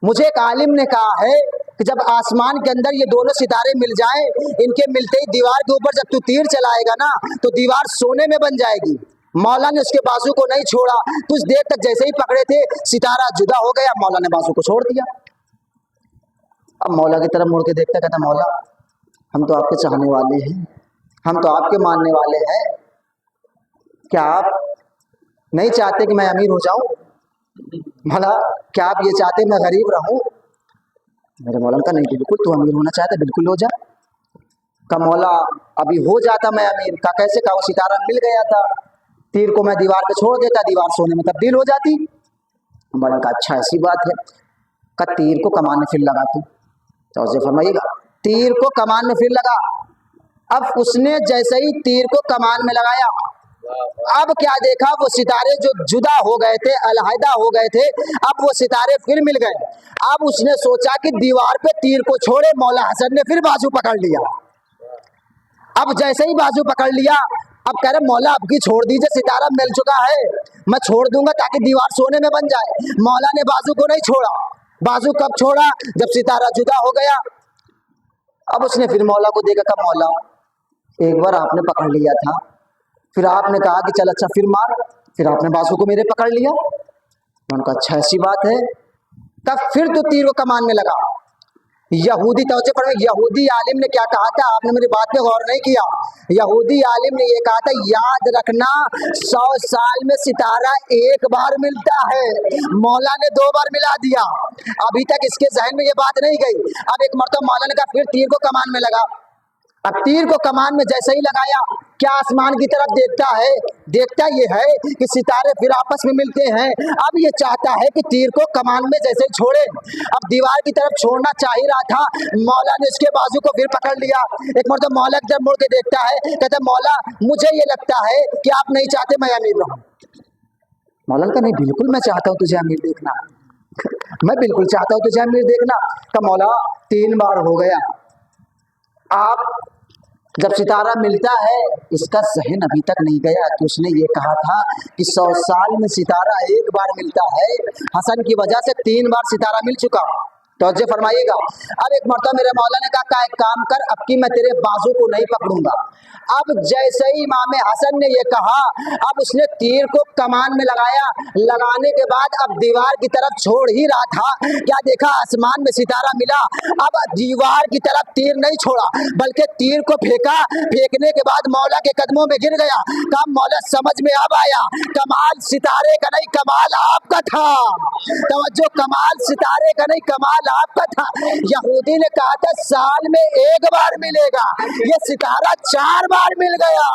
[SPEAKER 1] मुझे एक आलिम ने कहा है कि जब आसमान के अंदर ये दोनों सितारे मिल जाएं, इनके मिलते ही दीवार के ऊपर जब तू तीर चलाएगा ना तो दीवार सोने में बन जाएगी। मौला ने उसके बाजू को नहीं छोड़ा। कुछ देर तक जैसे ही पकड़े थे सितारा जुदा हो गया, मौला ने बाजू को छोड़ दिया। अब मौला की तरफ मुड़ के देखता, कहता मौला हम तो आपके चाहने वाले हैं, हम तो आपके मानने वाले हैं, क्या आप नहीं चाहते कि मैं अमीर हो जाऊं? मौला क्या आप ये चाहते मैं गरीब रहूं? मेरे मौला का नहीं, बिल्कुल तू अमीर होना चाहता बिल्कुल हो जा। का मौला अभी हो जाता मैं अमीर। का कैसे? का वो सितारा मिल गया था, तीर को मैं दीवार पे छोड़ देता, दीवार सोने में तब्दील हो जाती। मौला का अच्छा ऐसी बात है। का तीर को कमान में फिर लगा तू। तो उसे फरमाइएगा तीर को कमान में फिर लगा। अब उसने जैसे ही तीर को कमान में लगाया, अब क्या देखा, वो सितारे जो जुदा हो गए थे, अलहदा हो गए थे, अब वो सितारे फिर मिल गए। अब उसने सोचा कि दीवार पे तीर को छोड़े, मौला हसन ने फिर बाजू पकड़ लिया। अब जैसे ही बाजू पकड़ लिया, अब कह रहे मौला अब की छोड़ दीजिए, सितारा मिल चुका है, मैं छोड़ दूंगा ताकि दीवार सोने में बन जाए। मौला ने बाजू को नहीं छोड़ा। बाजू कब छोड़ा? जब सितारा जुदा हो गया। अब उसने फिर मौला को देखा, कहा मौला एक बार आपने पकड़ लिया था, फिर आपने कहा कि चल अच्छा फिर मार, फिर आपने बाजू को मेरे पकड़ लिया। मैंने कहा अच्छा ऐसी बात है। तब फिर तो तीर को कमान में लगा। यहूदी तवज्जो पर यहूदी आलिम ने क्या कहा था, आपने मेरी बात पे गौर नहीं किया। यहूदी आलिम ने ये कहा था याद रखना 100 साल में सितारा एक बार मिलता है, मौला ने 2 बार मिला दिया। अभी तक इसके जहन में ये बात नहीं गई। अब एक मरतबा मौला ने कहा फिर तीर को कमान में लगा। अब तीर को कमान में जैसे ही लगाया, क्या आसमान की तरफ देखता है, देखता ये है कि सितारे फिर आपस में मिलते हैं। अब ये चाहता है कि तीर को कमान में जैसे ही छोड़े, अब दीवार की तरफ छोड़ना चाह ही रहा था, मौला ने उसके बाजू को फिर पकड़ लिया। एक मर्तबा मौला की तरफ मुड़ के देखता है, कहता मौला मुझे ये लगता है कि आप नहीं चाहते मैं अमीर रहूं। मौला का नहीं, बिल्कुल मैं चाहता हूँ तुझे अमीर देखना, मैं बिल्कुल चाहता हूँ तुझे अमीर देखना। का मौला 3 बार हो गया, आप जब सितारा मिलता है इसका जहन अभी तक नहीं गया कि उसने ये कहा था कि 100 साल में सितारा एक बार मिलता है, हसन की वजह से 3 बार सितारा मिल चुका। तवज्जो फरमाइएगा। अब एक मर्तबा मेरे मौला ने कहा एक काम कर, अब की मैं तेरे बाजू को नहीं पकड़ूंगा। अब जैसे ही इमाम हसन ने ये कहा, अब उसने तीर को कमान में लगाया, लगाने के बाद अब दीवार की तरफ छोड़ ही रहा था, क्या देखा आसमान में सितारा मिला। अब दीवार की तरफ तीर नहीं छोड़ा बल्कि तीर को फेंका, फेंकने के बाद मौला के कदमों में गिर गया। कहा मौला समझ में अब आया, कमाल सितारे का नहीं कमाल आपका था। तवज्जो, कमाल सितारे का नहीं कमाल आपका था। यहूदी ने कहा था साल में एक बार मिलेगा, ये सितारा 4 बार मिल गया।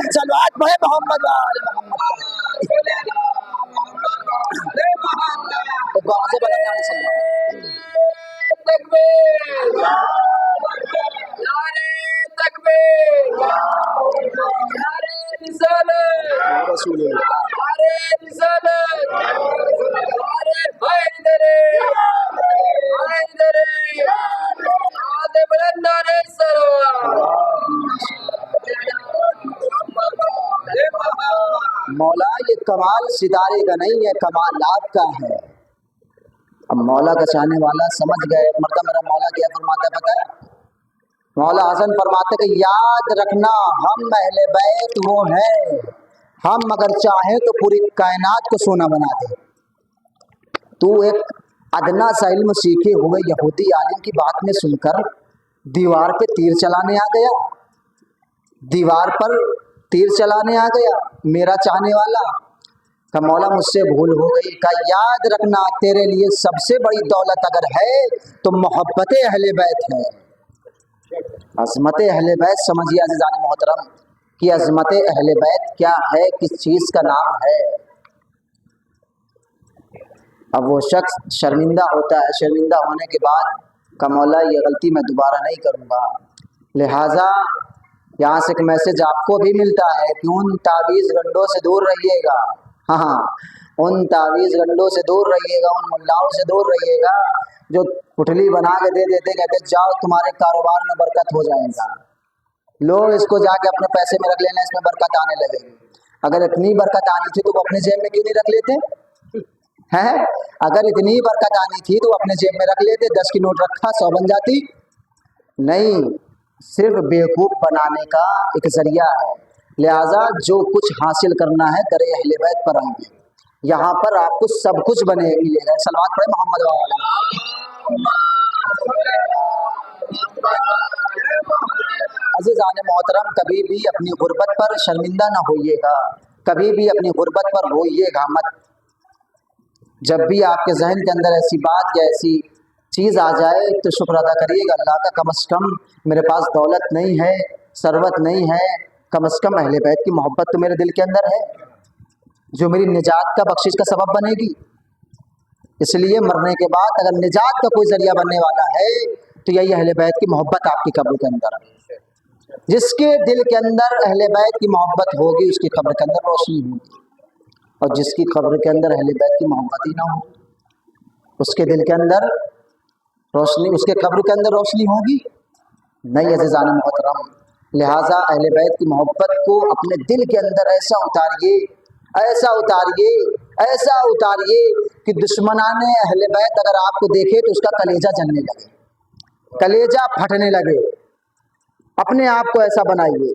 [SPEAKER 1] सलवात पढ़े मोहम्मद मौला ये कमाल सितारे का नहीं है, कमाल आपका है। अब मौला का चाहने वाला समझ गए। मर्तबा मेरा मौला क्या फरमाता है पता है? मौला हसन फरमाते कि याद रखना हम अहले बैत वो हैं, हम अगर चाहें तो पूरी कायनात को सोना बना दे। तू एक अदना सा इल्म सीखे हुए यहूदी आलिम की बात में सुनकर दीवार पे तीर चलाने आ गया, दीवार पर तीर चलाने आ गया मेरा चाहने वाला। का मौला मुझसे भूल हो गई। का याद रखना तेरे लिए सबसे बड़ी दौलत अगर है तो मोहब्बत अहले बैत है। अज़मत अहले बैत समझिए अज़ीज़ान मोहतरम कि अज़मत अहले बैत क्या है, किस चीज़ का नाम है। अब वो शख्स शर्मिंदा होता है, शर्मिंदा होने के बाद का मौला ये गलती मैं दोबारा नहीं करूँगा। लिहाजा यहाँ से एक मैसेज आपको भी मिलता है कि उन तावीज़ गंडों से दूर रहिएगा। हाँ, उन तावीज़ गंडों से दूर रहिएगा, उन मुल्लाओं से दूर रहिएगा जो पुटली बना के दे देते, कहते जाओ तुम्हारे कारोबार में बरकत हो जाएगा, लो इसको जाके अपने पैसे में रख लेना, इसमें बरकत आने लगेगी। अगर इतनी बरकत आनी थी तो वो अपने जेब में क्यों नहीं रख लेते हैं? अगर इतनी बरकत आनी थी तो अपने जेब में रख लेते, 10 की नोट रखा 100 बन जाती। नहीं, सिर्फ बेवकूफ़ बनाने का एक जरिया है। लिहाजा जो कुछ हासिल करना है दर अहले बैत पर आएंगे, यहाँ पर आपको सब कुछ बने मिलेगा। सलवात पढ़े मोहम्मद अज़ीज़ान मोहतरम, कभी भी अपनी गुर्बत पर शर्मिंदा ना होइएगा, कभी भी अपनी गुर्बत पर रोइएगा मत। जब भी आपके जहन के अंदर ऐसी बात या ऐसी चीज़ आ जाए तो शुक्र अदा करिएगा अल्लाह का, कम अज़ कम मेरे पास दौलत नहीं है, सरवत नहीं है, कम अज़ कम अहले बैत की मोहब्बत तो मेरे दिल के अंदर है जो मेरी निजात का बख्शिश का सबब बनेगी। इसलिए मरने के बाद अगर निजात का कोई जरिया बनने वाला है तो यही अहले बैत की मोहब्बत आपकी कब्र के अंदर है। जिसके दिल के अंदर अहले बैत की मोहब्बत होगी उसकी कब्र के अंदर रोशनी होगी, और जिसकी कब्र के अंदर अहले बैत की मोहब्बत ही ना हो उसके दिल के अंदर रोशनी, उसके कब्र के अंदर रोशनी होगी नहीं। अज़ीज़ान मोहतरम, लिहाजा अहले बैत की मोहब्बत को अपने दिल के अंदर ऐसा उतारिए, ऐसा उतारिए, ऐसा उतारिए कि दुश्मनाने अहले बैत अगर आपको देखे तो उसका कलेजा जलने लगे, कलेजा फटने लगे। अपने आप को ऐसा बनाइए,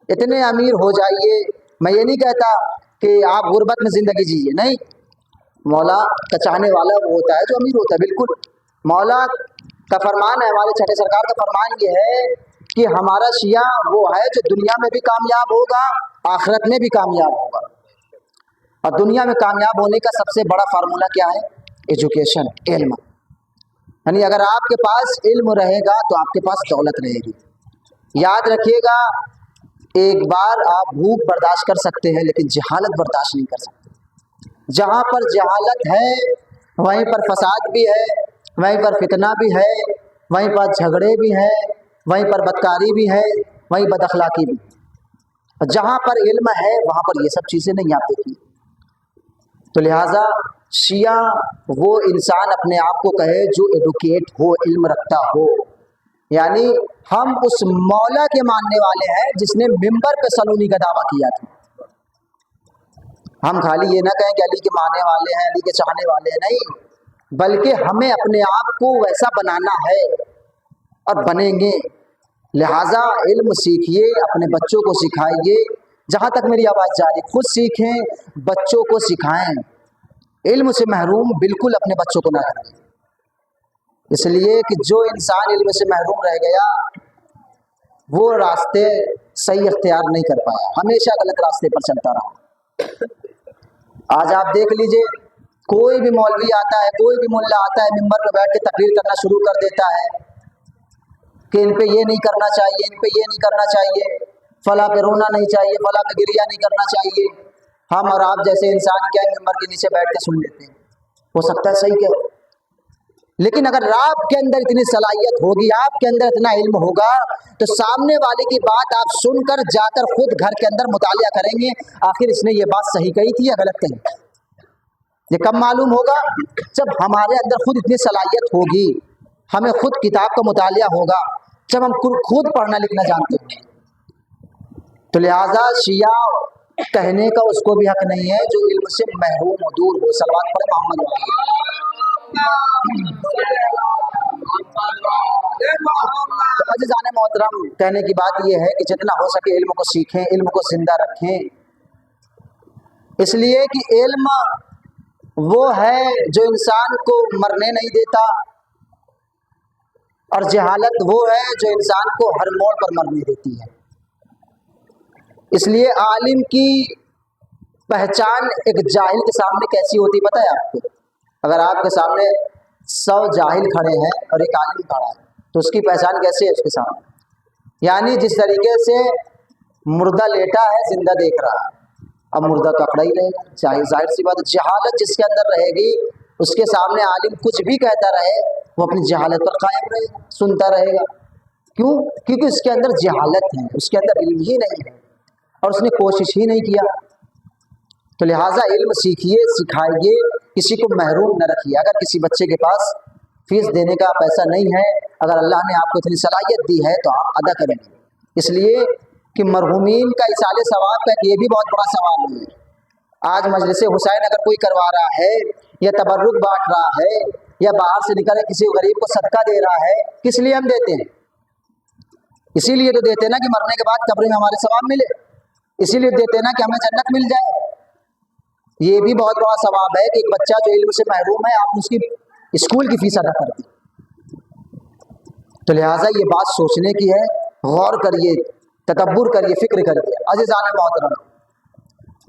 [SPEAKER 1] इतने अमीर हो जाइए। मैं ये नहीं कहता कि आप गुर्बत में ज़िंदगी जिए, नहीं। मौला का चाहने वाला वो होता है जो अमीर होता है, बिल्कुल। मौला का फरमान है, हमारे छठे सरकार का फरमान ये है कि हमारा शिया वो है जो दुनिया में भी कामयाब होगा, आखिरत में भी कामयाब होगा। और दुनिया में कामयाब होने का सबसे बड़ा फार्मूला क्या है? एजुकेशन, इल्म। यानी अगर आपके पास इल्म रहेगा तो आपके पास दौलत रहेगी। याद रखिएगा, एक बार आप भूख बर्दाश्त कर सकते हैं लेकिन जहालत बर्दाश्त नहीं कर सकते। जहाँ पर जहालत है वहीं पर फसाद भी है, वहीं पर फितना भी है, वहीं पर झगड़े भी हैं, वहीं पर बदकारी भी है, वहीं बदअखलाकी भी। और जहाँ पर इल्म है वहाँ पर ये सब चीज़ें नहीं आप देखिए। तो लिहाजा शिया वो इंसान अपने आप को कहे जो एडुकेट हो, इल्म रखता हो, यानी हम उस मौला के मानने वाले हैं जिसने मिंबर पे सलूनी का दावा किया था। हम खाली ये ना कहें कि अली के मानने वाले हैं, अली के चाहने वाले हैं, नहीं, बल्कि हमें अपने आप को वैसा बनाना है और बनेंगे। लिहाजा इल्म सीखिए, अपने बच्चों को सिखाइए। जहाँ तक मेरी आवाज़ जा रही, खुद सीखें, बच्चों को सिखाएं। इल्म से महरूम बिल्कुल अपने बच्चों को ना करें, इसलिए कि जो इंसान इल्म से महरूम रह गया वो रास्ते सही इख्तियार नहीं कर पाया, हमेशा गलत रास्ते पर चलता रहा। आज आप देख लीजिए, कोई भी मौलवी आता है, कोई भी मुल्ला आता है, मिंबर पर बैठ के तकरीर करना शुरू कर देता है कि इन पे ये नहीं करना चाहिए, इन पे ये नहीं करना चाहिए, फला पे रोना नहीं चाहिए, फला पे गिरिया नहीं करना चाहिए। हम और आप जैसे इंसान क्या मिंबर के नीचे बैठ के सुन लेते हैं, हो सकता है सही कहे, लेकिन अगर आपके अंदर इतनी सलाहियत होगी, आपके अंदर इतना इल्म होगा, तो सामने वाले की बात आप सुनकर जाकर खुद घर के अंदर मुतालिया करेंगे, आखिर इसने ये बात सही कही थी या गलत कही। ये कब मालूम होगा? जब हमारे अंदर खुद इतनी सलाहियत होगी, हमें खुद किताब का मुतालिया होगा, जब हम खुद पढ़ना लिखना जानते हैं। तो लिहाजा शिया कहने का उसको भी हक नहीं है जो इल्म से महरूम हो, दूर हो। सलवात पढ़े मोहम्मद अज़ीज़ान मोहतरम, कहने की बात यह है कि जितना हो सके इल्म को सीखें, इल्म को जिंदा रखें, इसलिए कि इल्म वो है जो इंसान को मरने नहीं देता, और जहालत वो है जो इंसान को हर मोड़ पर मरने देती है। इसलिए आलिम की पहचान एक जाहिल के सामने कैसी होती पता है आपको? अगर आपके सामने 100 जाहिल खड़े हैं और एक आलिम खड़ा है, तो उसकी पहचान कैसी है उसके सामने? यानी जिस तरीके से मुर्दा लेटा है, जिंदा देख रहा है, अब मुर्दा तो खड़ा ही रहेगा, जाहिर सी बात। जहालत जिसके अंदर रहेगी, उसके सामने आलिम कुछ भी कहता रहे, वो अपनी जहालत पर कायम रहेगा, सुनता रहेगा। क्यों? क्योंकि उसके अंदर जहालत है, उसके अंदर इल्म ही नहीं है और उसने कोशिश ही नहीं किया। तो लिहाजा इल्म सीखिए, सिखाइए, किसी को महरूम न रखिए। अगर किसी बच्चे के पास फीस देने का पैसा नहीं है, अगर अल्लाह ने आपको इतनी सलाहियत दी है तो आप अदा करेंगे, इसलिए कि मरहूमीन का इसाले सवाब का ये भी बहुत बड़ा सवाल है। आज मजलिस हुसैन अगर कोई करवा रहा है या तबर्रुक बांट रहा है या बाहर से निकल किसी गरीब को सदका दे रहा है, किस लिए हम देते हैं? इसीलिए तो देते हैं ना कि मरने के बाद कब्र में हमारे सवाब मिले, इसीलिए देते हैं ना कि हमें जन्नत मिल जाए। ये भी बहुत बड़ा सवाब है कि एक बच्चा जो इल्म से महरूम है, आप उसकी स्कूल की फीस अदा कर दी। तो लिहाजा ये बात सोचने की है, गौर करिए, तदब्बुर करिए, फिक्र करिए। अज़ीज़ान मोहतरम,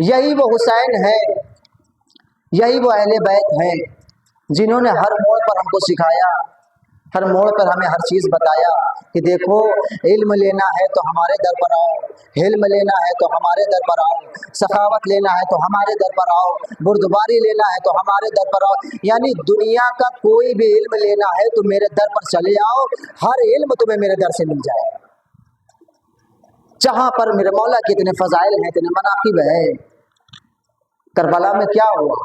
[SPEAKER 1] यही वो हुसैन है, यही वो अहले बैत हैं जिन्होंने हर मोड़ पर हमको सिखाया, हर मोड़ पर हमें हर चीज़ बताया कि देखो, इल्म लेना है तो हमारे दर पर आओ, हिल्म लेना है तो हमारे दर पर आओ, सखावत लेना है तो हमारे दर पर आओ, बुर्दबारी लेना है तो हमारे दर पर आओ। यानी दुनिया का कोई भी इल्म लेना है तो मेरे दर पर चले आओ, हर इल्म तुम्हें मेरे दर से मिल जाएगा। जहाँ पर मेरे मौला के इतने फजाइल हैं, इतने मनाकिब है। करबला में क्या हुआ?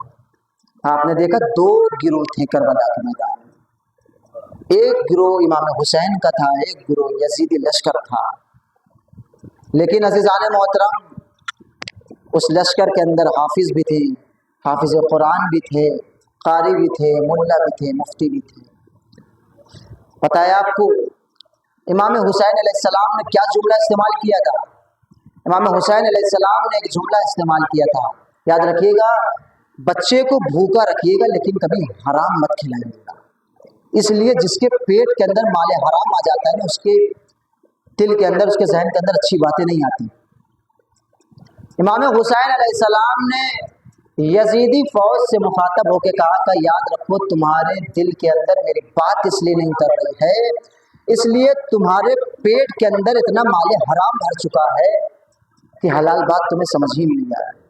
[SPEAKER 1] आपने देखा 2 गिरोह थे करबला के मैदान में, एक गिरोह इमाम हुसैन का था, एक गिरोह यजीदी लश्कर था। लेकिन अज़ीज़ान मोहतरम, उस लश्कर के अंदर हाफिज भी थे, हाफिज कुरान भी थे, कारी भी थे, मुल्ला भी थे, मुफ्ती भी थे। पता है आपको इमाम हुसैन अलैहिस्सलाम ने क्या जुमला इस्तेमाल किया था? इमाम हुसैन अलैहिस्सलाम ने एक जुमला इस्तेमाल किया था, याद रखिएगा, बच्चे को भूखा रखिएगा लेकिन कभी हराम मत खिलाइएगा। इसलिए जिसके पेट के अंदर माले हराम आ जाता है ना, उसके दिल के अंदर, उसके जहन के अंदर अच्छी बातें नहीं आती। इमाम हुसैन अलैहिस्सलाम ने यजीदी फौज से मुखातब होकर कहा था, याद रखो तुम्हारे दिल के अंदर मेरी बात इसलिए नहीं उतर रही है, इसलिए तुम्हारे पेट के अंदर इतना माले हराम भर चुका है कि हलाल बात तुम्हें समझ ही नहीं आ रही।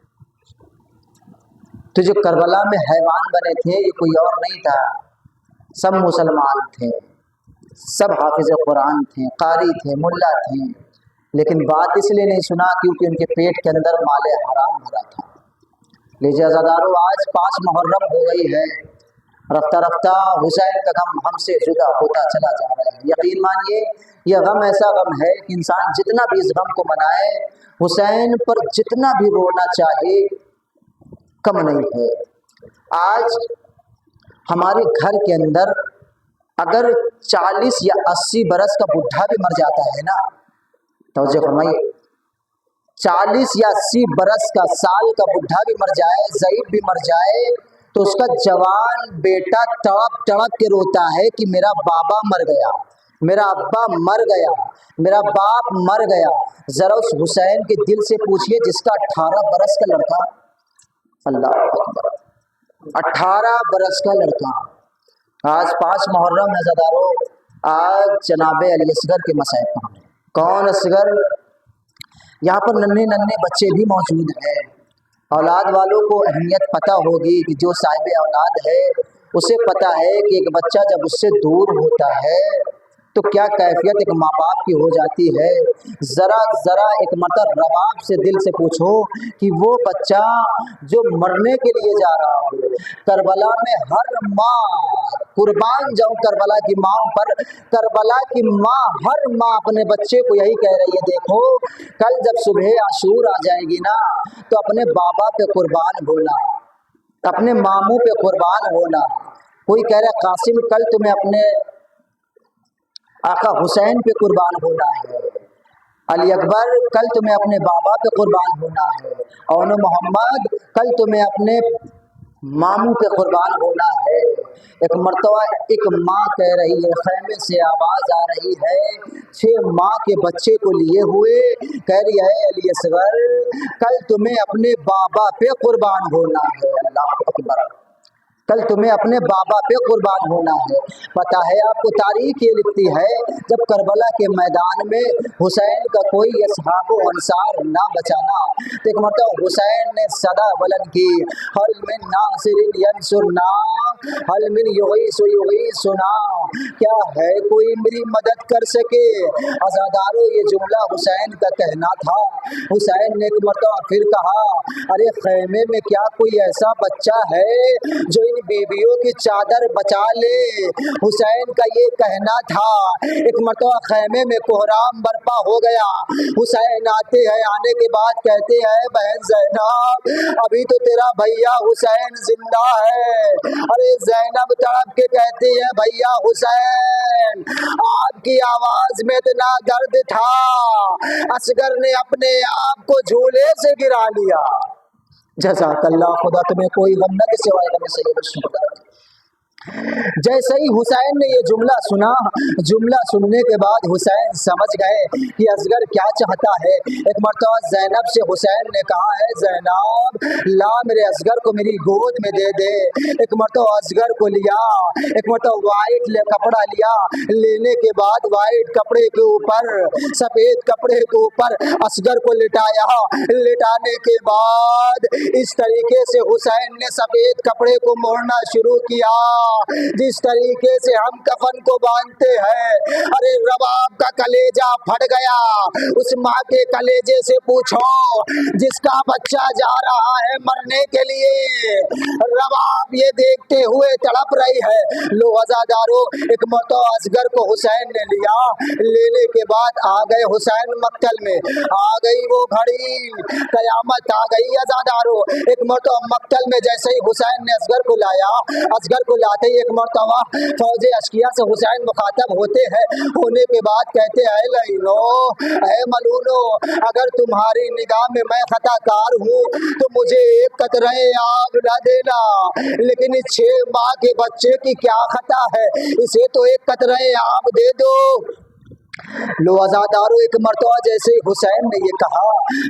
[SPEAKER 1] तो जो करबला में हैवान बने थे, ये कोई और नहीं था, सब मुसलमान थे, सब हाफिज कुरान थे, कारी थे, मुल्ला थे, लेकिन बात इसलिए नहीं सुना क्योंकि उनके पेट के अंदर माले हराम भरा था। लीजिए अज़ादारों, आज 5 मुहर्रम हो गई है। रफ्ता रफ्ता हुसैन का गम हमसे जुदा होता चला जा रहा है। यकीन मानिए, यह गम ऐसा गम है कि इंसान जितना भी इस गम को मनाए, हुसैन पर जितना भी रोना चाहे कम नहीं है। आज हमारे घर के अंदर अगर 40 या 80 बरस का बुढ़ा भी मर जाता है ना, तो फरमाइए, 40 या 80 बरस का साल का बुढ़ा भी मर जाए, ज़ईफ भी मर जाए, तो उसका जवान बेटा तड़प तड़प के रोता है कि मेरा बाबा मर गया, मेरा अब्बा मर गया, मेरा बाप मर गया। जरा उस हुसैन के दिल से पूछिए जिसका 18 बरस का लड़का, अल्लाह अकबर, 18 बरस का लड़का। आज 5 मुहर्रम नज़ादारों, आज जनाब अली असगर के मसाइब पर। कौन असगर? यहाँ पर नन्हे नन्हे बच्चे भी मौजूद हैं। औलाद वालों को अहमियत पता होगी कि जो साहिब औलाद है उसे पता है कि एक बच्चा जब उससे दूर होता है तो क्या कैफियत एक माँ बाप की हो जाती है। ज़रा ज़रा एक मतलब रबाब से दिल से पूछो कि वो बच्चा जो मरने के लिए जा रहा हो, करबला में हर माँ कुर्बान जाऊं करबला की माँ पर, करबला की माँ हर माँ अपने बच्चे को यही कह रही है, देखो कल जब सुबह आशूर आ जाएगी ना तो अपने बाबा पे कुर्बान होना, अपने मामू पे कुर्बान होना। कोई कह रहा है कासिम कल तुम्हें अपने आका हुसैन पे कुर्बान होना है, अली अकबर कल तुम्हें अपने बाबा पे कुर्बान होना है, और मोहम्मद कल तुम्हें अपने मामू पे कुर्बान होना है। एक मर्तबा एक माँ कह रही है, खैमे से आवाज आ रही है, 6 माँ के बच्चे को लिए हुए कह रही है, अली असगर कल तुम्हें अपने बाबा पे कुर्बान होना है। अल्लाह अकबर, कल तुम्हें अपने बाबा पे कुर्बान होना है। पता है आपको, तारीख ये लिखती है जब करबला के मैदान में हुसैन का कोई असहाबो अंसार ना बचाना, तो एक मतलब हुसैन ने सदा बुलंद की, हल मिन नासिरिन यंसुरना हल मिन युगीसुना, क्या है कोई मेरी मदद कर सके। अज़ादारों, ये जुमला हुसैन का कहना था। हुसैन ने एक मरतबा फिर कहा, अरे खैमे में क्या कोई ऐसा बच्चा है जो इन बीवियों की चादर बचा ले। हुसैन का ये कहना था। एक मरतबा खैमे में कोहराम बर्पा हो गया। हुसैन आते हैं, आने के बाद कहते हैं, बहन ज़ैनब अभी तो तेरा भैया हुसैन जिंदा है। अरे ज़ैनब तड़प के कहती है, भैया हुसैन आपकी आवाज में इतना दर्द था, असगर ने अपने आप को झूले से गिरा लिया। जज़ाकल्लाह, खुदा तुम्हें कोई गम न दे सिवाय गम सैयद। जैसे ही हुसैन ने ये जुमला सुना, जुमला सुनने के बाद हुसैन समझ गए कि असगर क्या चाहता है। एक मरतबा ज़ैनब से हुसैन ने कहा है, ज़ैनब ला मेरे असगर को मेरी गोद में दे दे। एक मरतबा असगर को लिया, एक मरतबा वाइट कपड़ा लिया, लेने के बाद वाइट कपड़े के ऊपर, सफ़ेद कपड़े के ऊपर असगर को लिटाया। लिटाने के बाद इस तरीके से हुसैन ने सफ़ेद कपड़े को मोड़ना शुरू किया जिस तरीके से हम कफन को बांधते हैं। अरे रबाब का कलेजा फट गया। उस माँ के कलेजे से पूछो जिसका बच्चा जा रहा है मरने के लिए, रबाब ये देखते हुए तड़प रही है। लो अज़ादारों, एक मरतबा असगर को हुसैन ने लिया, लेने के बाद आ गए हुसैन मक्तल में। आ गई वो घड़ी, कयामत आ गई अज़ादारों। एक मरतबा मक्तल में जैसे ही हुसैन ने असगर को लाया, असगर को लाते ही एक मरतबा फौजे अशकिया से हुसैन मुखातब होते हैं। होने के बाद कहते हैं, लईनो ऐ मलूनो, अगर तुम्हारी निगाह में मैं खताकार हूँ तो मुझे एक कतरे आग न देना, लेकिन इस 6 माह के बच्चे की क्या खता है, इसे तो एक कतरे आग दे दो। लो अज़ादारों, एक मरतबा जैसे हुसैन ने ये कहा,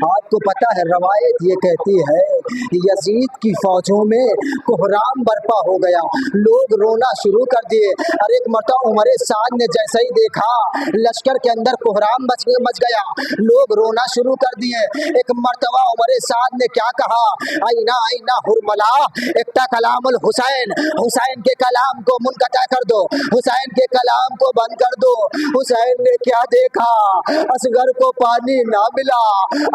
[SPEAKER 1] आपको पता है रवायत ये कहती है कि यजीद की फौजों में कोहराम बर्पा हो गया, लोग रोना शुरू कर दिए। अरे एक मरतबा उमरे साद ने जैसे ही देखा लश्कर के अंदर कोहराम मच गया, लोग रोना शुरू कर दिए। एक मरतबा उमरे साद ने क्या कहा, आईना आईना हुरमला एकटा कलामुल हुसैन, हुसैन के कलाम को मुनक़ता कर दो, हुसैन के कलाम को बंद कर दो। हुसैन ने क्या देखा, असगर को पानी ना मिला,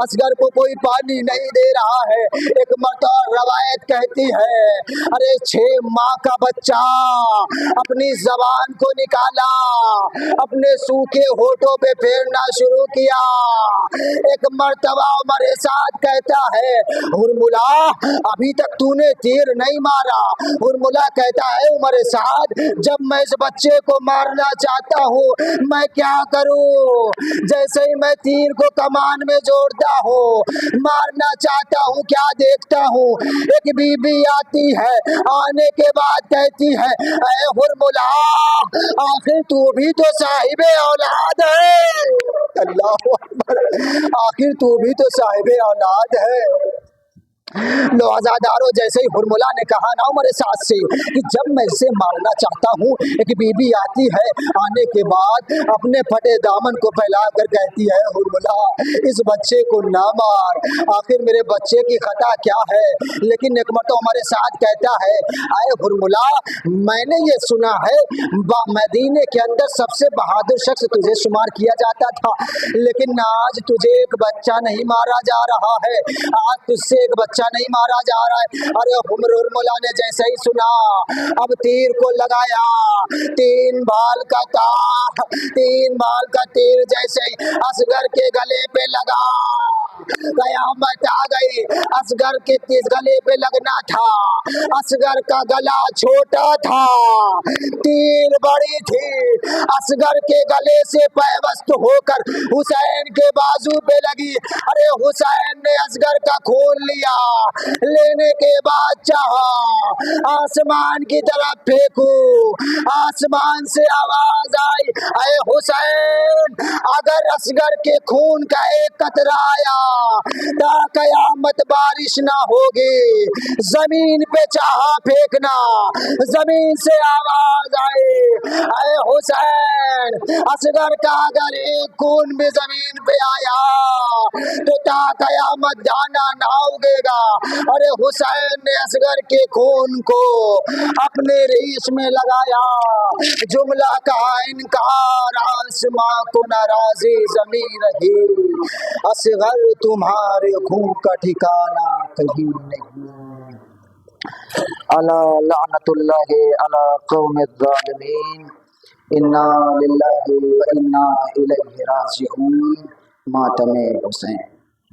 [SPEAKER 1] असगर को कोई पानी नहीं दे रहा है।
[SPEAKER 2] एक मरतबा रवायत कहती है, अरे 6 माह का बच्चा अपनी जबान को निकाला, अपने सूखे होठों पे फेरना शुरू किया। एक मरतबा उमर साद कहता है, हुरमुला अभी तक तूने तीर नहीं मारा। हुरमुला कहता है, उमर साद जब मैं इस बच्चे को मारना चाहता हूँ मैं क्या करूँ? जैसे ही मैं तीर को कमान में जोड़ता हूँ, मारना चाहता हूँ, क्या देखता हूँ, एक बीबी आती है। आने के बाद कहती है, ऐ हुरमुला आखिर तू भी तो साहिबे औलाद है। अल्लाह अकबर, आखिर तू भी तो साहिबे औलाद है। लो आजादारों, जैसे ही हुरमुला ने कहा ना उमर साद से कि जब मैं इसे मारना चाहता हूँ, एक बीबी आती है। आने के बाद अपने फटे दामन को फैलाकर कहती है, हुरमुला इस बच्चे को ना मार, आखिर मेरे बच्चे की खता क्या है? लेकिन एक मरतबा उमर साद कहता है, आए हुरमुला मैंने ये सुना है मदीने के अंदर सबसे बहादुर शख्स तुझे शुमार किया जाता था, लेकिन आज तुझे एक बच्चा नहीं मारा जा रहा है, आज तुझसे एक बच्चा नहीं मारा जा रहा है। अरे हुरमुला ने जैसे ही सुना, अब तीर को लगाया, 3 बाल का तार, 3 बाल का तीर जैसे ही असगर के गले पे लगा, कयामत आ गई। असगर के गले पे लगना था, असगर का गला छोटा था, तीर बड़ी थी, असगर के गले से पैवस्त होकर हुसैन के बाजू पे लगी। अरे हुसैन ने असगर का खोल लिया, लेने के बाद चाहा आसमान की तरफ फेंकू, आसमान से आवाज आई, अरे हुसैन अगर असगर के खून का एक कतरा आया ता कयामत बारिश ना होगी, जमीन पे चाहा फेंकना। जमीन से आवाज आई, अरे हुसैन असगर का अगर एक खून भी जमीन पे आया तो ता कयामत दाना ना उगेगा। अरे हुसैन ने असगर के खून को अपने रीश में लगाया, जुमला का इनकार, आसमां को नाराजी जमीन रही, असगर तुम्हारे खून का ठिकाना कहीं नहीं। अला लानतुल्लाहि अला कौमिज़ ज़ालिमीन, इन्ना लिल्लाहि व इन्ना इलैहि राजिऊन। मातमे हुसैन।